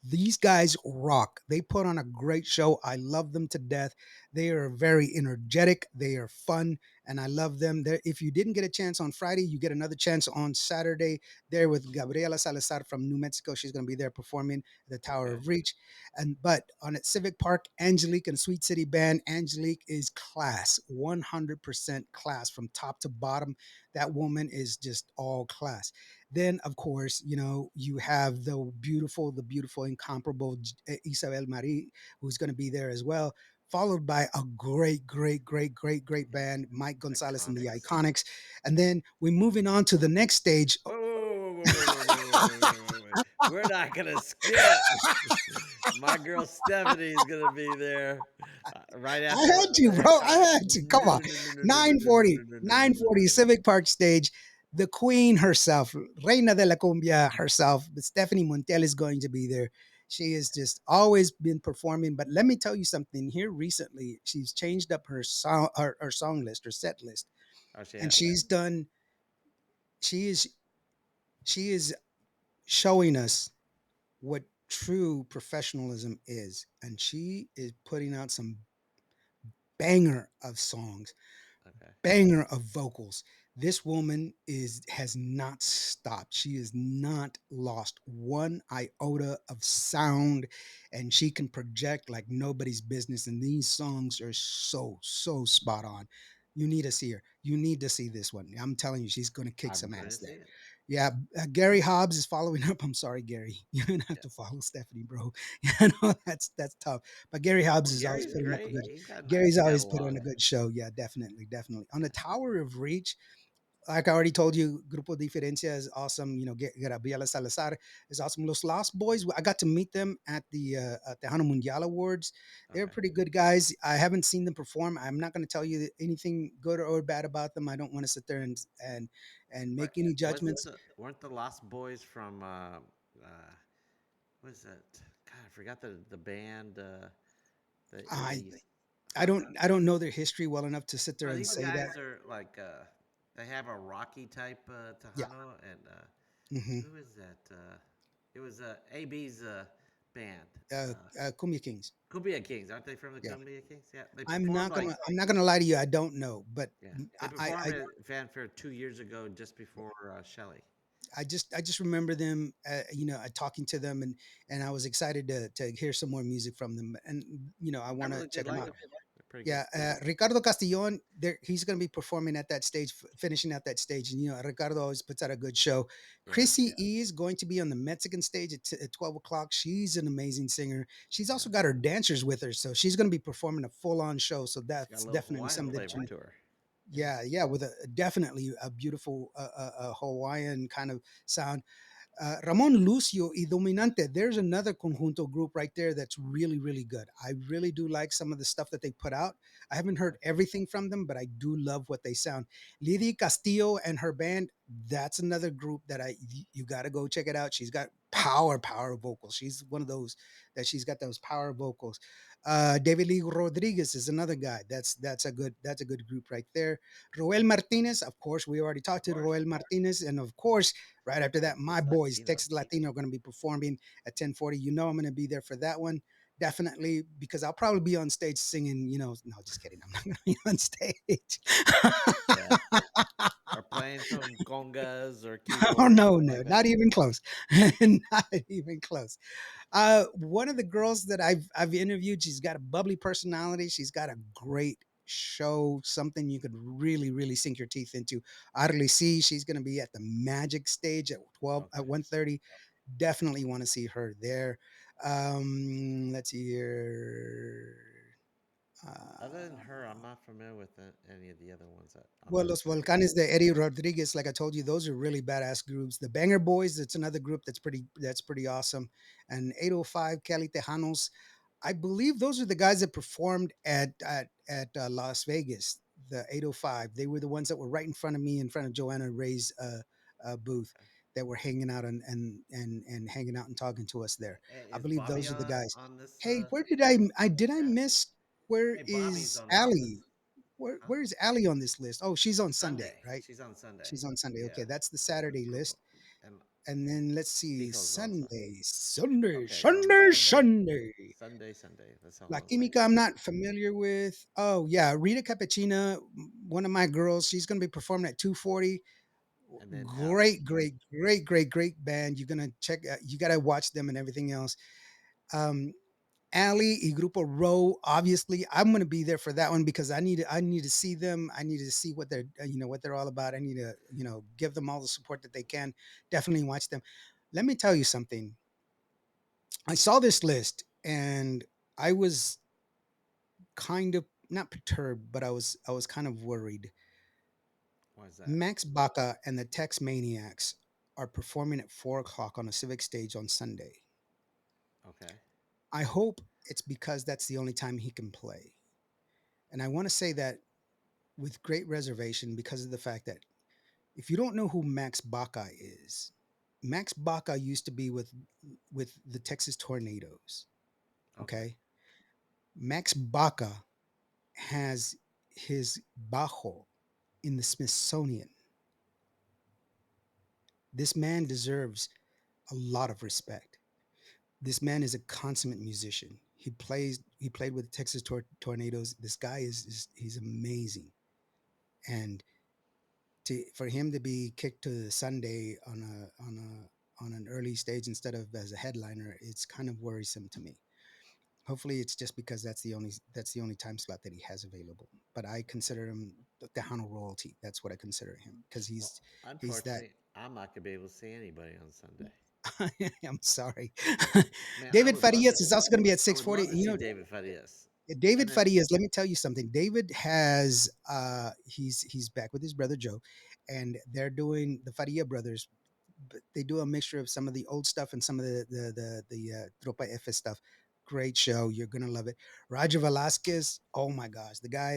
Speaker 2: These guys rock. They put on a great show. I love them to death. They are very energetic. They are fun, and I love them. If you didn't get a chance on Friday, you get another chance on Saturday. There with Gabriela Salazar from New Mexico. She's going to be there performing at the Tower
Speaker 1: Okay.
Speaker 2: of Reach. And but on at Civic Park, Angelique and Sweet City Band. Angelique is class, 100% class from top to bottom. That woman is just all class. Then, of course, you have the beautiful, incomparable Isabel Marie, who's going to be there as well. Followed by a great band, Mike Gonzalez and the
Speaker 1: Iconics.
Speaker 2: Iconics. And then we're moving on to the next stage.
Speaker 1: Wait, wait, wait, wait, wait, wait, wait, wait, wait, wait, wait. We're not gonna skip. My girl Stephanie is gonna be there right
Speaker 2: I
Speaker 1: after
Speaker 2: had to,
Speaker 1: the
Speaker 2: bro. I
Speaker 1: iconic.
Speaker 2: had to.
Speaker 1: No,
Speaker 2: Come
Speaker 1: no,
Speaker 2: on.
Speaker 1: no, no, no, no, no,
Speaker 2: Nine
Speaker 1: no,
Speaker 2: forty,
Speaker 1: no, no, no, no,
Speaker 2: nine
Speaker 1: no, no,
Speaker 2: forty,
Speaker 1: no.
Speaker 2: Civic Park stage. The queen herself, Reina de la Cumbia herself, Stephanie Montel is going to be there. She has just always been performing. But let me tell you something. Here recently, she's changed up her song list, her set list,
Speaker 1: Oh, she
Speaker 2: and
Speaker 1: has.
Speaker 2: she's done. She is she is showing us what true professionalism is, and she is putting out some banger of songs,
Speaker 1: Okay.
Speaker 2: banger of vocals. This woman is has not stopped. She has not lost one iota of sound, and she can project like nobody's business. And these songs are so spot on. You need to see her. You need to see this one. I'm telling you, she's going to kick
Speaker 1: I'm
Speaker 2: some
Speaker 1: gonna
Speaker 2: ass
Speaker 1: see
Speaker 2: there.
Speaker 1: it.
Speaker 2: Yeah, Gary Hobbs is following up. I'm sorry, Gary. You're gonna have
Speaker 1: Yeah.
Speaker 2: to follow Stephanie, bro. I know that's tough. But Gary Hobbs
Speaker 1: Oh,
Speaker 2: is always
Speaker 1: Gary's
Speaker 2: putting up a
Speaker 1: great.
Speaker 2: good.
Speaker 1: He's got a nice
Speaker 2: Gary's always put on
Speaker 1: catalog.
Speaker 2: a good show. Yeah, definitely. On the
Speaker 1: Yeah.
Speaker 2: Tower of Reach, like I already told you, Grupo Diferencia is awesome. Gabriela Salazar is awesome. Los Lost Boys, I got to meet them at the Tejano Mundial Awards. They're
Speaker 1: Okay.
Speaker 2: pretty good guys. I haven't seen them perform. I'm not going to tell you anything good or bad about them. I don't want to sit there and
Speaker 1: But
Speaker 2: make any
Speaker 1: wasn't
Speaker 2: judgments.
Speaker 1: the weren't the Lost Boys from what is that? God, I forgot the band. They
Speaker 2: I
Speaker 1: used.
Speaker 2: I
Speaker 1: Uh,
Speaker 2: don't I don't know their history well enough to sit there
Speaker 1: no,
Speaker 2: and
Speaker 1: these
Speaker 2: say that.
Speaker 1: guys are like they have a rocky type
Speaker 2: Yeah.
Speaker 1: Tejano, and
Speaker 2: hmm
Speaker 1: who is that? It was AB's band.
Speaker 2: Cumbia Kings.
Speaker 1: Cumbia Kings, aren't they from the
Speaker 2: Yeah.
Speaker 1: Cumbia Kings? Yeah, they
Speaker 2: I'm
Speaker 1: performed
Speaker 2: not
Speaker 1: like
Speaker 2: gonna I'm not gonna lie to you. I don't know, but
Speaker 1: yeah, they
Speaker 2: I
Speaker 1: performed
Speaker 2: I,
Speaker 1: at Fanfare 2 years ago, just before Shelley.
Speaker 2: I just remember them, talking to them, and I was excited to hear some more music from them, and I
Speaker 1: I
Speaker 2: want to
Speaker 1: really
Speaker 2: check
Speaker 1: did
Speaker 2: them
Speaker 1: like
Speaker 2: out.
Speaker 1: them. They're pretty good.
Speaker 2: Yeah, Ricardo Castillon, he's going to be performing at that stage, finishing at that stage, and Ricardo always puts out a good show.
Speaker 1: Yeah,
Speaker 2: Chrissy E is going to be on the Mexican stage at 12 o'clock. She's an amazing singer. She's
Speaker 1: yeah.
Speaker 2: also got her dancers with her, so she's going to be performing a full on show. So
Speaker 1: She's got a
Speaker 2: that's
Speaker 1: little
Speaker 2: definitely
Speaker 1: Hawaiian
Speaker 2: something that
Speaker 1: flavor
Speaker 2: you
Speaker 1: to her. Yeah.
Speaker 2: yeah, with a definitely a beautiful Hawaiian kind of sound. Ramon Lucio y Dominante, there's another conjunto group right there that's really good. I really do like some of the stuff that they put out. I haven't heard everything from them, but I do love what they sound. Lidia Castillo and her band, that's another group that you got to go check it out. She's got power vocals. She's one of those that she's got those power vocals. David Lee Rodriguez is another guy. That's a good group right there. Roel Martinez, of course, we already
Speaker 1: Of
Speaker 2: talked to
Speaker 1: course,
Speaker 2: Roel Martinez, and of course, right after that, my
Speaker 1: Texas
Speaker 2: boys,
Speaker 1: Latinos.
Speaker 2: Texas Latino, are going to be performing at 10:40. You know I'm going to be there for that one. Definitely, because I'll probably be on stage singing, no, just kidding. I'm not going to be on stage.
Speaker 1: Yeah, or playing some congas or
Speaker 2: Oh,
Speaker 1: keyboards,
Speaker 2: no,
Speaker 1: something
Speaker 2: no,
Speaker 1: like
Speaker 2: not
Speaker 1: that.
Speaker 2: even close. Not even close. One of the girls that I've interviewed, she's got a bubbly personality. She's got a great show, something you could really sink your teeth into. Arlie C, she's going to be at the Magic stage at 12 at
Speaker 1: Okay.
Speaker 2: 1:30. Definitely want to see her there. Let's see here.
Speaker 1: Other than her,
Speaker 2: Uh,
Speaker 1: I'm not familiar with any of the other ones that on
Speaker 2: well,
Speaker 1: that
Speaker 2: Los
Speaker 1: list.
Speaker 2: Volcanes de Eddie Rodriguez, like I told you, those are really badass groups. The Banger Boys, that's another group that's pretty awesome. And 805 Kelly Tejanos, I believe those are the guys that performed at Las Vegas. The 805, they were the ones that were right in front of me, in front of Joanna Ray's booth,
Speaker 1: Okay.
Speaker 2: that were hanging out and hanging out and talking to us there. I
Speaker 1: Is
Speaker 2: believe
Speaker 1: Bobby
Speaker 2: those are the guys.
Speaker 1: on this?
Speaker 2: Hey, where did I miss? Where
Speaker 1: Hey, Bobby's
Speaker 2: is
Speaker 1: on this
Speaker 2: Ali?
Speaker 1: list. Huh?
Speaker 2: Where's Ali on this list? Oh, she's on Sunday,
Speaker 1: Sunday.
Speaker 2: right?
Speaker 1: She's on Sunday.
Speaker 2: She's on Sunday. Okay,
Speaker 1: Yeah.
Speaker 2: that's the Saturday
Speaker 1: Grupo.
Speaker 2: list.
Speaker 1: And
Speaker 2: And then let's see,
Speaker 1: Fijo's also.
Speaker 2: Sunday, Sunday,
Speaker 1: Okay, we're on
Speaker 2: Sunday,
Speaker 1: Sunday.
Speaker 2: Sunday.
Speaker 1: Sunday, Sunday. That's all
Speaker 2: La
Speaker 1: I'll say.
Speaker 2: Química, I'm not familiar with. Oh yeah, Rita Cappuccina, one of my girls. She's gonna be performing at 2:40.
Speaker 1: And then Ali.
Speaker 2: Great, great, great, great, great band. You're gonna check. You gotta watch them and everything else. Um, Ali y Grupo Row. Obviously, I'm gonna be there for that one because I need to see them. I need to see what they're what they're all about. I need to give them all the support that they can. Definitely watch them. Let me tell you something. I saw this list and I was kind of not perturbed, but I was kind of worried.
Speaker 1: Why is that?
Speaker 2: Max Baca and the Tex Maniacs are performing at 4 o'clock on a civic stage on Sunday.
Speaker 1: Okay.
Speaker 2: I hope it's because that's the only time he can play. And I want to say that with great reservation because of the fact that if you don't know who Max Baca is, Max Baca used to be with the Texas Tornadoes.
Speaker 1: Okay.
Speaker 2: Okay. Max Baca has his bajo in the Smithsonian. This man deserves a lot of respect. This man is a consummate musician. He played with the Texas Tornadoes. This guy is he's amazing. And for him to be kicked to Sunday on an early stage instead of as a headliner, it's kind of worrisome to me. Hopefully it's just because that's the only time slot that he has available. But I consider him the Tejano royalty. That's what I consider him because
Speaker 1: Well,
Speaker 2: he's that.
Speaker 1: unfortunately, I'm not gonna be able to see anybody on Sunday.
Speaker 2: I'm sorry.
Speaker 1: Man, I
Speaker 2: David
Speaker 1: would love to.
Speaker 2: Farias is also going to be at
Speaker 1: I would
Speaker 2: 6:40.
Speaker 1: love to see David Farias. And
Speaker 2: David
Speaker 1: then
Speaker 2: Farias, let me tell you something. David has he's back with his brother Joe, and they're doing the Faria brothers. They do a mixture of some of the old stuff and some of the Tropa F stuff. Great show. You're gonna love it. Roger Velasquez. Oh my gosh, the guy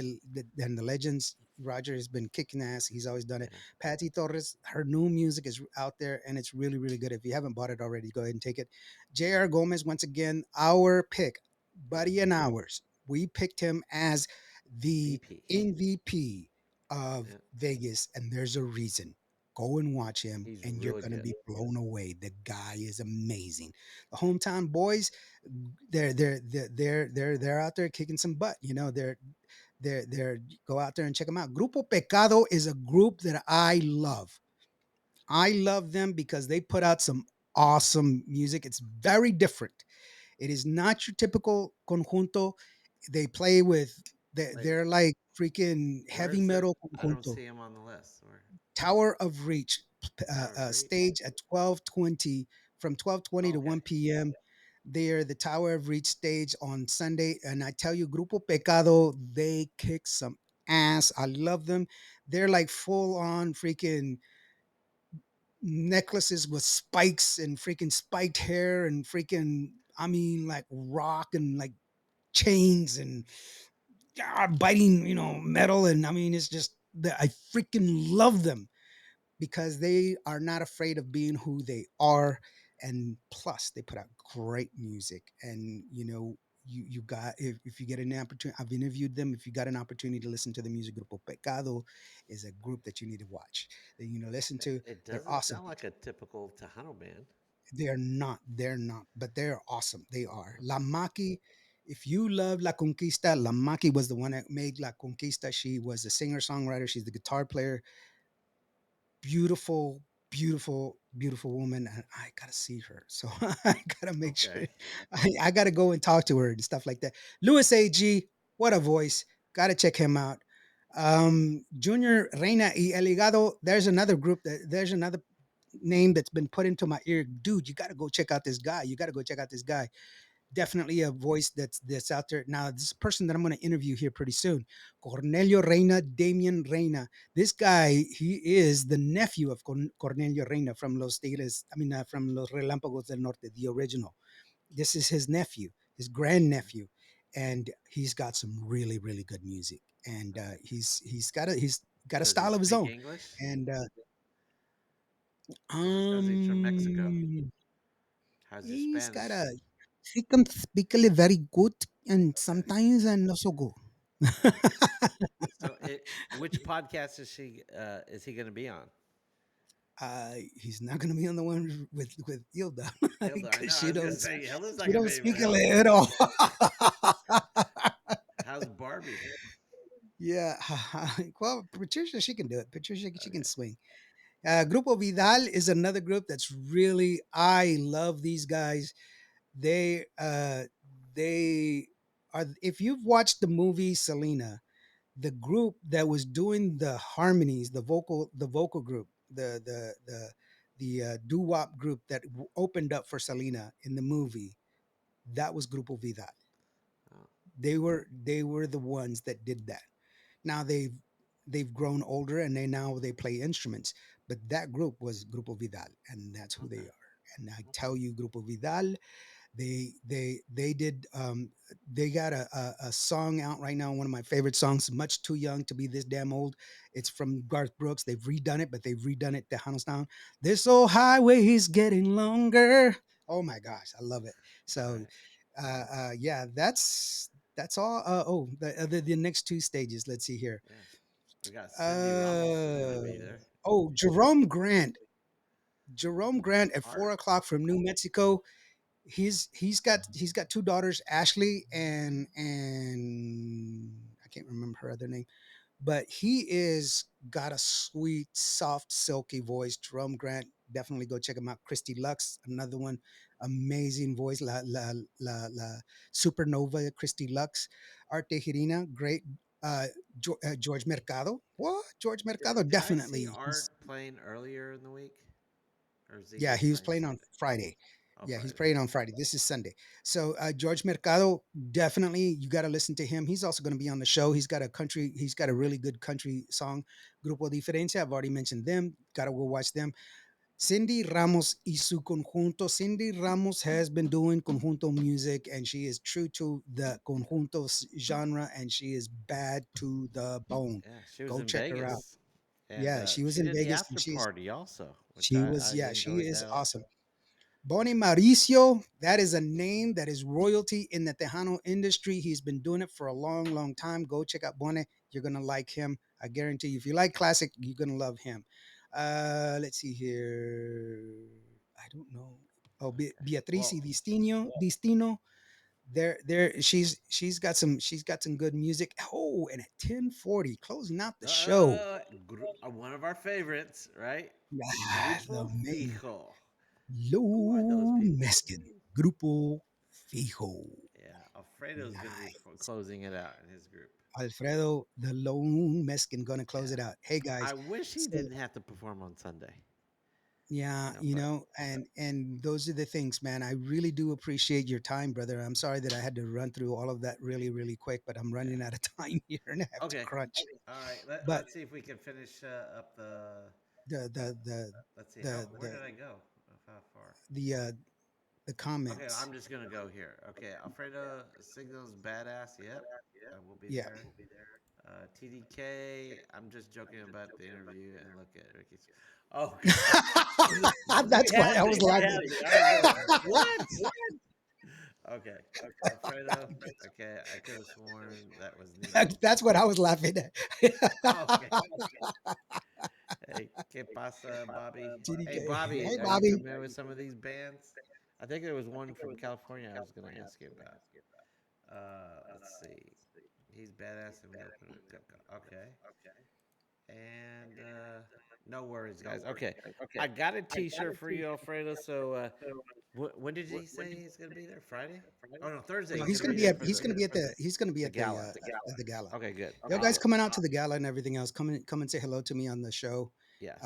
Speaker 2: and the legends. Roger has been kicking ass. He's always done it.
Speaker 1: yeah,
Speaker 2: Patty Torres. Her new music is out there and it's really really good. If you haven't bought it already, go ahead and take it. J.R. Gomez once again, our pick, buddy and ours. We picked him as the
Speaker 1: VP.
Speaker 2: MVP of
Speaker 1: Yeah,
Speaker 2: Vegas, and there's a reason. Go and watch him,
Speaker 1: he's
Speaker 2: and you're
Speaker 1: really
Speaker 2: gonna
Speaker 1: good.
Speaker 2: be blown away. The guy is amazing. The hometown boys, they're out there kicking some butt. They're go out there and check them out. Grupo Pecado is a group that I love. I love them because they put out some awesome music. It's very different. It is not your typical conjunto. They play with
Speaker 1: Wait,
Speaker 2: they're like freaking
Speaker 1: where
Speaker 2: heavy
Speaker 1: is it?
Speaker 2: metal
Speaker 1: I don't
Speaker 2: conjunto.
Speaker 1: see him on the list. Where
Speaker 2: Tower of Reach
Speaker 1: Tower of Reach?
Speaker 2: stage at 12:20 from 12:20 to
Speaker 1: Okay.
Speaker 2: 1 p.m. They're the Tower of Reach stage on Sunday, and I tell you, Grupo Pecado, they kick some ass. I love them. They're like full on freaking necklaces with spikes and freaking spiked hair and freaking I mean like rock and like chains and biting metal, and I mean it's just that I freaking love them because they are not afraid of being who they are, and plus they put out great music. And you got if you get an opportunity, I've interviewed them. If you got an opportunity to listen to the music, Grupo Pecado is a group that you need to watch, that listen to.
Speaker 1: It
Speaker 2: They're
Speaker 1: doesn't
Speaker 2: awesome.
Speaker 1: sound like a typical Tejano band.
Speaker 2: They're not, but they're awesome. They are La Maki. If you love La Conquista, La Maki was the one that made La Conquista. She was a singer songwriter. She's the guitar player. Beautiful, beautiful, beautiful woman. And I gotta see her, so I gotta make sure.
Speaker 1: Okay.
Speaker 2: I gotta go and talk to her and stuff like that. Louis Ag, what a voice. Gotta check him out. Junior Reina y El Higado. There's another name that's been put into my ear. Dude, you gotta go check out this guy. You gotta go check out this guy. Definitely a voice that's out there. Now, this person that I'm going to interview here pretty soon, Cornelio Reina, Damian Reina. This guy, he is the nephew of Cornelio Reina from Los Tigres. I mean, from Los Relámpagos del Norte, the original. This is his nephew, his grandnephew, and he's got some really, really good music. And he's got a
Speaker 1: Does he
Speaker 2: style of his
Speaker 1: speak
Speaker 2: own.
Speaker 1: English?
Speaker 2: And
Speaker 1: Because he's from Mexico.
Speaker 2: um,
Speaker 1: How's your
Speaker 2: he's got
Speaker 1: Spanish?
Speaker 2: a he can speak very good and
Speaker 1: Okay.
Speaker 2: sometimes and not so good.
Speaker 1: Uh, so, which podcast is he going to be on?
Speaker 2: He's not gonna be on the one with Hilda
Speaker 1: Hilda. I
Speaker 2: because
Speaker 1: know. I was going to say Hilda's not
Speaker 2: she
Speaker 1: going to
Speaker 2: don't
Speaker 1: be able to
Speaker 2: speak a
Speaker 1: help.
Speaker 2: little.
Speaker 1: How's Barbie?
Speaker 2: Yeah, well, Patricia, she can do it. Patricia, she can
Speaker 1: Okay.
Speaker 2: swing. Grupo Vidal is another group that's really I love these guys. They are. If you've watched the movie Selena, the group that was doing the harmonies, the vocal group, the doo wop group that opened up for Selena in the movie, that was Grupo Vidal.
Speaker 1: Oh,
Speaker 2: They were the ones that did that. Now they've grown older and they play instruments, but that group was Grupo Vidal, and that's who they
Speaker 1: okay.
Speaker 2: are. And I tell you, Grupo Vidal, they did they got a song out right now, one of my favorite songs, Much Too Young to Be This Damn Old. It's from Garth Brooks. They've redone it, but they've redone it Tejano's Town. This old highway is getting longer. Oh my gosh, I love it.
Speaker 1: All
Speaker 2: So
Speaker 1: right.
Speaker 2: yeah, that's all. Oh, the next two stages, let's see here.
Speaker 1: Yeah. We got Cindy Ramos is going to
Speaker 2: uh
Speaker 1: be there.
Speaker 2: oh, Jerome Grant at
Speaker 1: Art.
Speaker 2: 4 o'clock from New Mexico. He's got two daughters, Ashley and I can't remember her other name, but he is got a sweet, soft, silky voice. Jerome Grant, definitely go check him out. Christy Lux, another one, amazing voice. La Supernova, Christy Lux. Art de Girina, great. Uh, George Mercado, what? George Mercado,
Speaker 1: Did I see
Speaker 2: definitely.
Speaker 1: Art playing earlier in the week? Or is he
Speaker 2: Yeah,
Speaker 1: just
Speaker 2: he was
Speaker 1: playing
Speaker 2: playing on
Speaker 1: Sunday?
Speaker 2: Friday.
Speaker 1: Oh,
Speaker 2: Yeah, he's
Speaker 1: Friday.
Speaker 2: playing on Friday. This is Sunday. So George Mercado, definitely you got to listen to him. He's also going to be on the show. He's got a really good country song. Grupo Diferencia, I've already mentioned them. Got to go watch them. Cindy Ramos y su conjunto. Cindy Ramos has been doing conjunto music, and she is true to the conjunto genre, and she is bad to the bone.
Speaker 1: Yeah, she was
Speaker 2: Go
Speaker 1: in
Speaker 2: check her out.
Speaker 1: Vegas. And
Speaker 2: Yeah, she was
Speaker 1: she
Speaker 2: in
Speaker 1: did the
Speaker 2: Vegas, and
Speaker 1: after party also, which I
Speaker 2: yeah, she
Speaker 1: enjoyed
Speaker 2: is
Speaker 1: that also.
Speaker 2: awesome. Boni Mauricio, that is a name that is royalty in the Tejano industry. He's been doing it for a long, long time. Go check out Boni. You're going to like him. I guarantee you. If you like classic, you're going to love him. Let's see here. I don't know. Oh,
Speaker 1: Okay.
Speaker 2: Beatriz
Speaker 1: Well,
Speaker 2: Distino. She's got some good music. Oh, and at 10:40, closing out the show.
Speaker 1: one of our favorites, right?
Speaker 2: Ah,
Speaker 1: Grupo Fijo. Who are those
Speaker 2: Lo
Speaker 1: people?
Speaker 2: Meskin, Grupo Fijo.
Speaker 1: Yeah, Alfredo's going to be
Speaker 2: Nice.
Speaker 1: closing it out in his group.
Speaker 2: Alfredo, the lone Meskin, gonna close
Speaker 1: Yeah.
Speaker 2: it out. Hey guys,
Speaker 1: I wish he
Speaker 2: so
Speaker 1: didn't have to perform on Sunday.
Speaker 2: yeah,
Speaker 1: But
Speaker 2: and those are the things, man. I really do appreciate your time, brother. I'm sorry that I had to run through all of that really, really quick, but I'm
Speaker 1: yeah.
Speaker 2: running out of time here and I have to
Speaker 1: Okay.
Speaker 2: crunch.
Speaker 1: All right.
Speaker 2: But
Speaker 1: Let's see if we can finish up the.
Speaker 2: the the the
Speaker 1: Let's see. How
Speaker 2: the
Speaker 1: Where
Speaker 2: the
Speaker 1: did I go? How far?
Speaker 2: the uh the
Speaker 1: Okay,
Speaker 2: comments.
Speaker 1: I'm just gonna go here. Okay, Alfredo Signals badass. Yep, we'll be
Speaker 2: Yeah.
Speaker 1: there. TDK. I'm just joking about the interview and look at Ricky's. Oh, we
Speaker 2: That's why
Speaker 1: had
Speaker 2: I
Speaker 1: me.
Speaker 2: was
Speaker 1: We
Speaker 2: laughing.
Speaker 1: had me. I was like, what? Okay, Alfredo. Okay, I could have sworn that was Nemo.
Speaker 2: That's what I was laughing
Speaker 1: Okay.
Speaker 2: at.
Speaker 1: Hey, ¿qué pasa, Bobby? Hey,
Speaker 2: GDK.
Speaker 1: Bobby,
Speaker 2: Hey,
Speaker 1: are you
Speaker 2: Bobby.
Speaker 1: familiar with some of these bands? I think there was one from California I was going to ask you about. Let's see. He's badass and we open it. Okay. And no worries, guys. Okay. I got a t shirt for you, Alfredo. So when did he say he's going to be there? Friday? Oh, no, Thursday.
Speaker 2: No,
Speaker 1: He's going to be there for
Speaker 2: he's gonna be
Speaker 1: the gala.
Speaker 2: at the gala.
Speaker 1: Okay, good.
Speaker 2: Yo
Speaker 1: Good,
Speaker 2: guys
Speaker 1: good.
Speaker 2: coming out to the gala and everything else. Come and say hello to me on the show.
Speaker 1: Yes.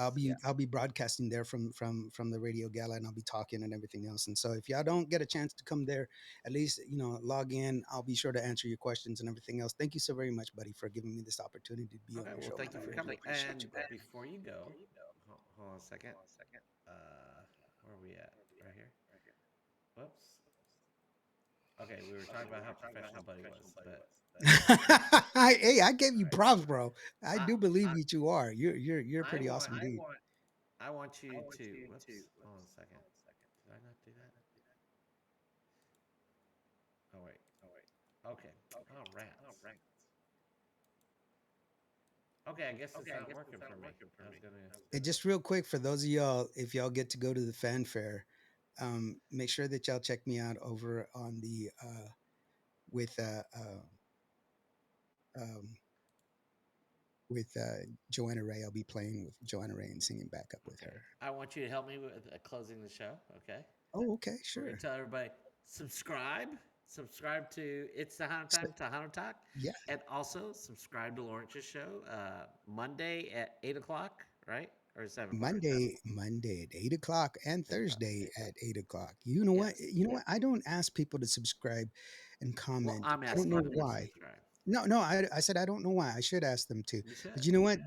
Speaker 2: I'll be broadcasting there from the radio gala, and I'll be talking and everything else. And so if y'all don't get a chance to come there, at least log in. I'll be sure to answer your questions and everything else. Thank you so very much, buddy, for giving me this opportunity to be on
Speaker 1: Okay,
Speaker 2: your
Speaker 1: well,
Speaker 2: show, man.
Speaker 1: thank you
Speaker 2: I
Speaker 1: for
Speaker 2: really do
Speaker 1: coming.
Speaker 2: appreciate
Speaker 1: And
Speaker 2: you, man.
Speaker 1: before you go, hold on a second. Where are we at? Right here. Whoops. Okay, we were talking about how professional Buddy was, but
Speaker 2: Hey, I gave you props, bro. I
Speaker 1: I
Speaker 2: do believe that you are. You're
Speaker 1: I
Speaker 2: pretty
Speaker 1: want
Speaker 2: awesome dude.
Speaker 1: I want you to. Whoops. Hold on a second. Did I not do that? Oh wait. Okay. Oh rats. Okay, I guess it's not working for me. I was gonna.
Speaker 2: And just real quick for those of y'all, if y'all get to go to the fanfare, make sure that y'all check me out over on the with um, Joanna Ray. I'll be playing with Joanna Ray and singing backup with
Speaker 1: Okay,
Speaker 2: her.
Speaker 1: I want you to help me with closing the show. Okay,
Speaker 2: Oh, okay,
Speaker 1: we're gonna
Speaker 2: sure.
Speaker 1: tell everybody subscribe, subscribe to It's Tejano
Speaker 2: So,
Speaker 1: Time, Tejano Talk,
Speaker 2: yeah,
Speaker 1: and also subscribe to Lawrence's show Monday at 8 o'clock, right, or 7 o'clock?
Speaker 2: Monday at 8 o'clock, and
Speaker 1: 8 o'clock.
Speaker 2: Thursday at 8 o'clock. You know what?
Speaker 1: Yes.
Speaker 2: You know what? I don't ask people to subscribe and
Speaker 1: Well,
Speaker 2: comment.
Speaker 1: I'm
Speaker 2: I don't
Speaker 1: asking
Speaker 2: know
Speaker 1: them to
Speaker 2: why.
Speaker 1: subscribe.
Speaker 2: No, no, I said I don't know why. I should ask them to.
Speaker 1: You
Speaker 2: But
Speaker 1: should.
Speaker 2: you know what?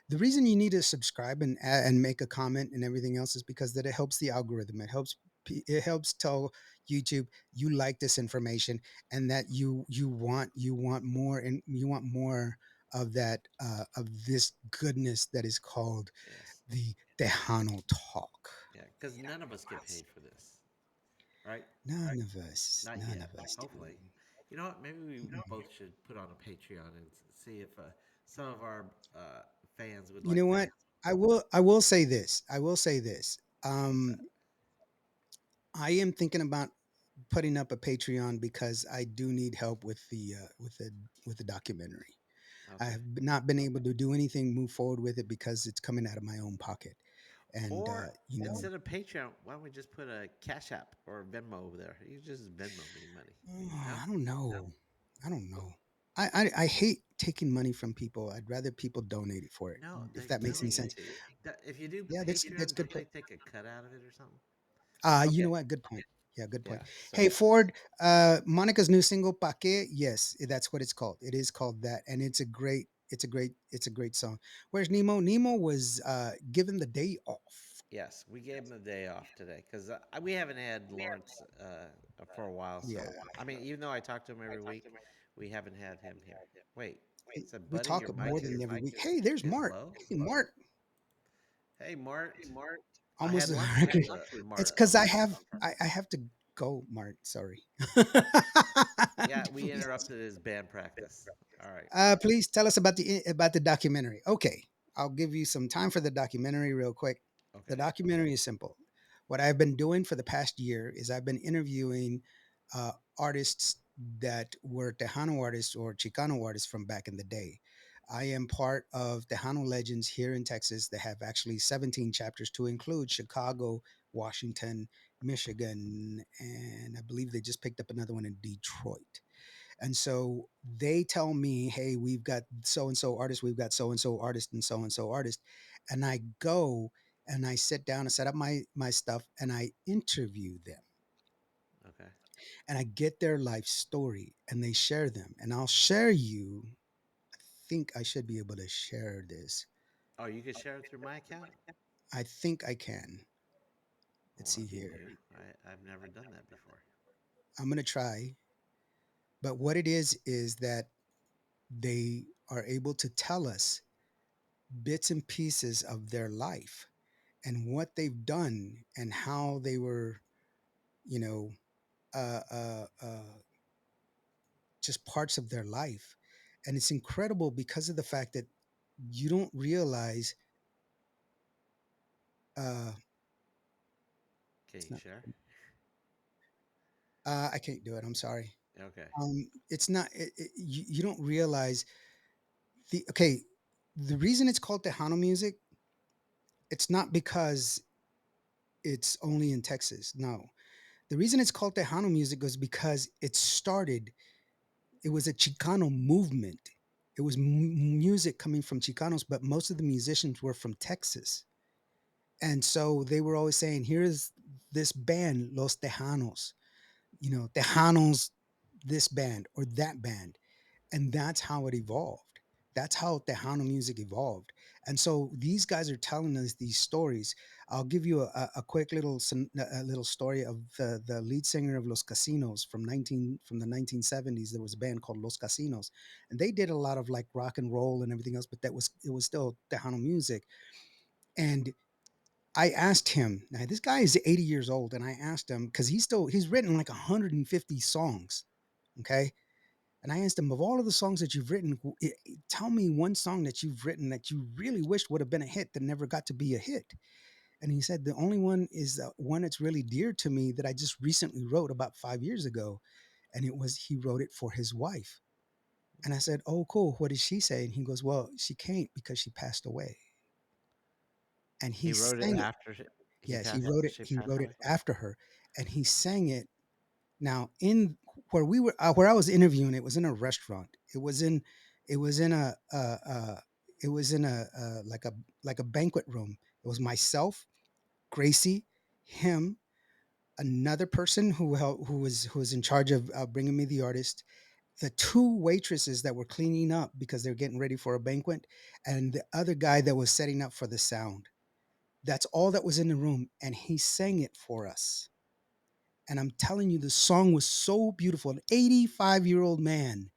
Speaker 2: The reason you need to subscribe and make a comment and everything else is because that it helps the algorithm. It helps tell YouTube you like this information and that you want more and you want more of that of this goodness that is called
Speaker 1: Yes.
Speaker 2: the Tejano talk.
Speaker 1: Yeah, because none of us get paid for this, right?
Speaker 2: None
Speaker 1: Not
Speaker 2: of
Speaker 1: yet.
Speaker 2: us do.
Speaker 1: Hopefully. You know what? Maybe we both should put on a Patreon and see if some of our fans would
Speaker 2: You
Speaker 1: like
Speaker 2: know
Speaker 1: to.
Speaker 2: what? I will say this. I will say this.
Speaker 1: What's that?
Speaker 2: I am thinking about putting up a Patreon because I do need help with the documentary. I
Speaker 1: Okay.
Speaker 2: have not been able to do anything move forward with it because it's coming out of my own pocket. And
Speaker 1: Or
Speaker 2: you know,
Speaker 1: instead of Patreon, why don't we just put a Cash App or Venmo over there? You just Venmo me money. No?
Speaker 2: I don't know. I don't know. I hate taking money from people. I'd rather people donate it for it.
Speaker 1: No,
Speaker 2: If
Speaker 1: they
Speaker 2: that makes any
Speaker 1: donate it
Speaker 2: sense.
Speaker 1: to you. If you do
Speaker 2: Yeah, that's
Speaker 1: Patreon,
Speaker 2: good.
Speaker 1: don't they take a cut out of it or something?
Speaker 2: You
Speaker 1: Okay.
Speaker 2: know what? Good point. Yeah, good
Speaker 1: Yeah.
Speaker 2: point. Hey,
Speaker 1: So,
Speaker 2: Ford, Monica's new single "Paque," yes, that's what it's called. It is called that, and it's a great song. Where's Nemo? Nemo was given the day off.
Speaker 1: yes, we gave him the day off today because we haven't had Lawrence for a while.
Speaker 2: Yeah,
Speaker 1: So, I mean, even though I talk to him every week, we haven't had him here. Wait, so
Speaker 2: we
Speaker 1: buddy,
Speaker 2: talk
Speaker 1: your
Speaker 2: more
Speaker 1: mic
Speaker 2: than every week. Hey, there's
Speaker 1: is
Speaker 2: Mart.
Speaker 1: low.
Speaker 2: Hey, Mart,
Speaker 1: Hey, Mart, I
Speaker 2: almost
Speaker 1: had
Speaker 2: a
Speaker 1: lunch with
Speaker 2: record. It's
Speaker 1: Mart on
Speaker 2: because I
Speaker 1: Friday.
Speaker 2: have I have to go, Mart. Sorry.
Speaker 1: Yeah, we
Speaker 2: Please.
Speaker 1: interrupted his band practice. All right.
Speaker 2: Please tell us about the documentary. Okay, I'll give you some time for the documentary real quick. The
Speaker 1: Okay.
Speaker 2: documentary is simple. What I've been doing for the past year is I've been interviewing artists that were Tejano artists or Chicano artists from back in the day. I am part of Tejano Legends here in Texas that have actually 17 chapters to include Chicago, Washington, Michigan, and I believe they just picked up another one in Detroit. And so they tell me, hey, we've got so and so artist, we've got so and so artist and so artist. And I go and I sit down and set up my stuff and I interview them
Speaker 1: Okay.
Speaker 2: and I get their life story and they share them. And I'll share you. I think I should be able to share this.
Speaker 1: Oh, you could share it through my account?
Speaker 2: I think I can. Let's
Speaker 1: Well,
Speaker 2: see
Speaker 1: that'd be
Speaker 2: here.
Speaker 1: new. I've never done that before.
Speaker 2: I'm going to try. But what it is that they are able to tell us bits and pieces of their life and what they've done and how they were, you know, uh, uh, uh, just parts of their life. And it's incredible because of the fact that you don't realize uh,
Speaker 1: Can
Speaker 2: it's
Speaker 1: you
Speaker 2: not.
Speaker 1: share?
Speaker 2: I can't do it. I'm sorry.
Speaker 1: Okay.
Speaker 2: It's not. You don't realize the okay. The reason it's called Tejano music, it's not because it's only in Texas. No, the reason it's called Tejano music was because it was a Chicano movement. It was music coming from Chicanos, but most of the musicians were from Texas. And so they were always saying, here's this band, Los Tejanos, Tejanos, this band or that band. And that's how it evolved. That's how Tejano music evolved. And so these guys are telling us these stories. I'll give you a quick a little story of the lead singer of Los Casinos from the 1970s. There was a band called Los Casinos, and they did a lot of like rock and roll and everything else, but it was still Tejano music. And I asked him. Now this guy is 80 years old, and I asked him because he's written like 150 songs. Okay, And I asked him, of all of the songs that you've written, tell me one song that you've written that you really wished would have been a hit that never got to be a hit. And he said, the only one is one that's really dear to me that I just recently wrote about 5 years ago. And it was, he wrote it for his wife. And I said, oh, cool. What did she say? And he goes, well, she can't because she passed away. And he
Speaker 1: He wrote it
Speaker 2: sang it.
Speaker 1: after he
Speaker 2: Yes,
Speaker 1: passed. She
Speaker 2: He
Speaker 1: passed
Speaker 2: wrote it
Speaker 1: away.
Speaker 2: after her. And he sang it. Now, in where we were, where I was interviewing, it was in a restaurant. It was in it was in like a banquet room. It was myself, Gracie, him, another person who was in charge of bringing me the artist, the two waitresses that were cleaning up because they're getting ready for a banquet, and the other guy that was setting up for the sound. That's all that was in the room, and he sang it for us. And I'm telling you, the song was so beautiful. An 85-year-old man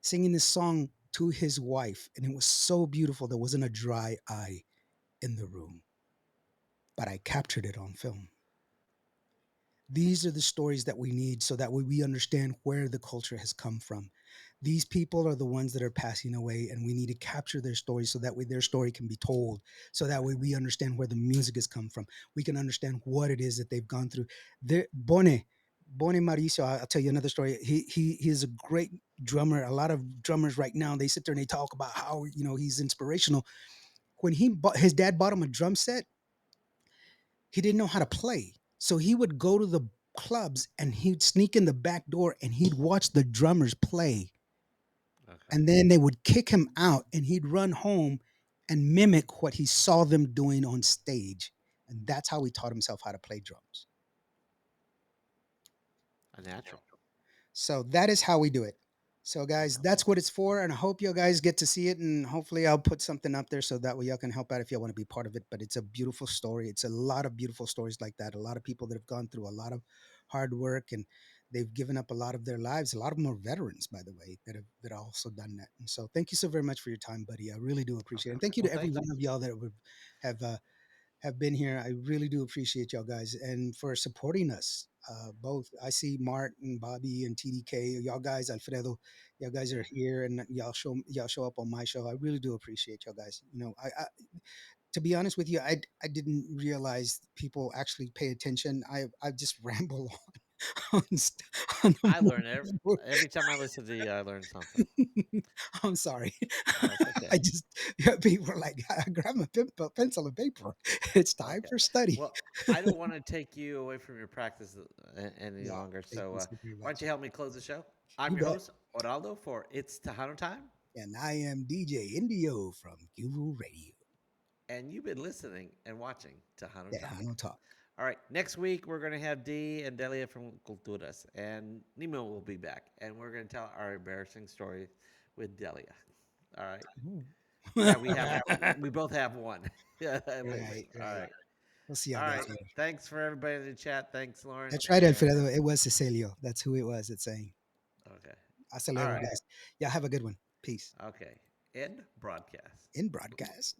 Speaker 2: singing this song to his wife, and it was so beautiful. There wasn't a dry eye in the room, but I captured it on film. These are the stories that we need so that way we understand where the culture has come from. These people are the ones that are passing away, and we need to capture their stories so that way their story can be told. So that way we understand where the music has come from. We can understand what it is that they've gone through. Bone Mauricio, I'll tell you another story. He is a great drummer. A lot of drummers right now, they sit there and they talk about how he's inspirational. When his dad bought him a drum set, he didn't know how to play. So he would go to the clubs and he'd sneak in the back door and he'd watch the drummers play.
Speaker 1: Okay.
Speaker 2: And then they would kick him out and he'd run home and mimic what he saw them doing on stage. And that's how he taught himself how to play drums.
Speaker 1: A natural.
Speaker 2: So that is how we do it. So guys,
Speaker 1: Okay.
Speaker 2: that's what it's for, and I hope you guys get to see it, and hopefully I'll put something up there so that way y'all can help out if y'all want to be part of it. But it's a beautiful story. It's a lot of beautiful stories like that. A lot of people that have gone through a lot of hard work and they've given up a lot of their lives. A lot of them are veterans, by the way, that have also done that. And so thank you so very much for your time, buddy. I really do appreciate it.
Speaker 1: Okay.
Speaker 2: And thank you
Speaker 1: Well,
Speaker 2: to every
Speaker 1: thank
Speaker 2: one
Speaker 1: you.
Speaker 2: of y'all that have have been here. I really do appreciate y'all guys and for supporting us. Both I see Martin, Bobby, and TDK. Y'all guys, Alfredo, y'all guys are
Speaker 1: Yeah.
Speaker 2: here and y'all show up on my show. I really do appreciate y'all guys. I to be honest with you, I didn't realize people actually pay attention. I just ramble on on the
Speaker 1: I learn
Speaker 2: morning.
Speaker 1: every time I listen to you. I learn something.
Speaker 2: I'm sorry.
Speaker 1: Oh, it's okay.
Speaker 2: I just people are like, grab a pencil and paper. It's time
Speaker 1: Okay.
Speaker 2: for study.
Speaker 1: Well, I don't want to take you away from your practice any
Speaker 2: No,
Speaker 1: longer.
Speaker 2: thank
Speaker 1: So,
Speaker 2: you so very
Speaker 1: why don't
Speaker 2: much.
Speaker 1: you help me close the show? I'm
Speaker 2: You
Speaker 1: your
Speaker 2: bet.
Speaker 1: host, Oraldo, for It's Tejano Time.
Speaker 2: And I am DJ Indio from Cuba Radio,
Speaker 1: And you've been listening and watching Tejano Time.
Speaker 2: Tejano Talk.
Speaker 1: All right, next week we're going to have Dee and Delia from Culturas, and Nemo will be back, and we're going to tell our embarrassing story with Delia. All right.
Speaker 2: Ooh.
Speaker 1: Yeah, we both have one. Yeah, with us.
Speaker 2: Right,
Speaker 1: All
Speaker 2: right.
Speaker 1: right.
Speaker 2: We'll see y'all
Speaker 1: All
Speaker 2: guys
Speaker 1: right.
Speaker 2: later.
Speaker 1: Thanks for everybody in the chat. Thanks, Lauren.
Speaker 2: That's right,
Speaker 1: And
Speaker 2: Alfredo. It was Cecilio. That's who it was. It's saying.
Speaker 1: okay.
Speaker 2: Hasta
Speaker 1: All
Speaker 2: luego,
Speaker 1: right.
Speaker 2: guys. Y'all have a good one. Peace.
Speaker 1: Okay. End broadcast.
Speaker 2: In broadcast.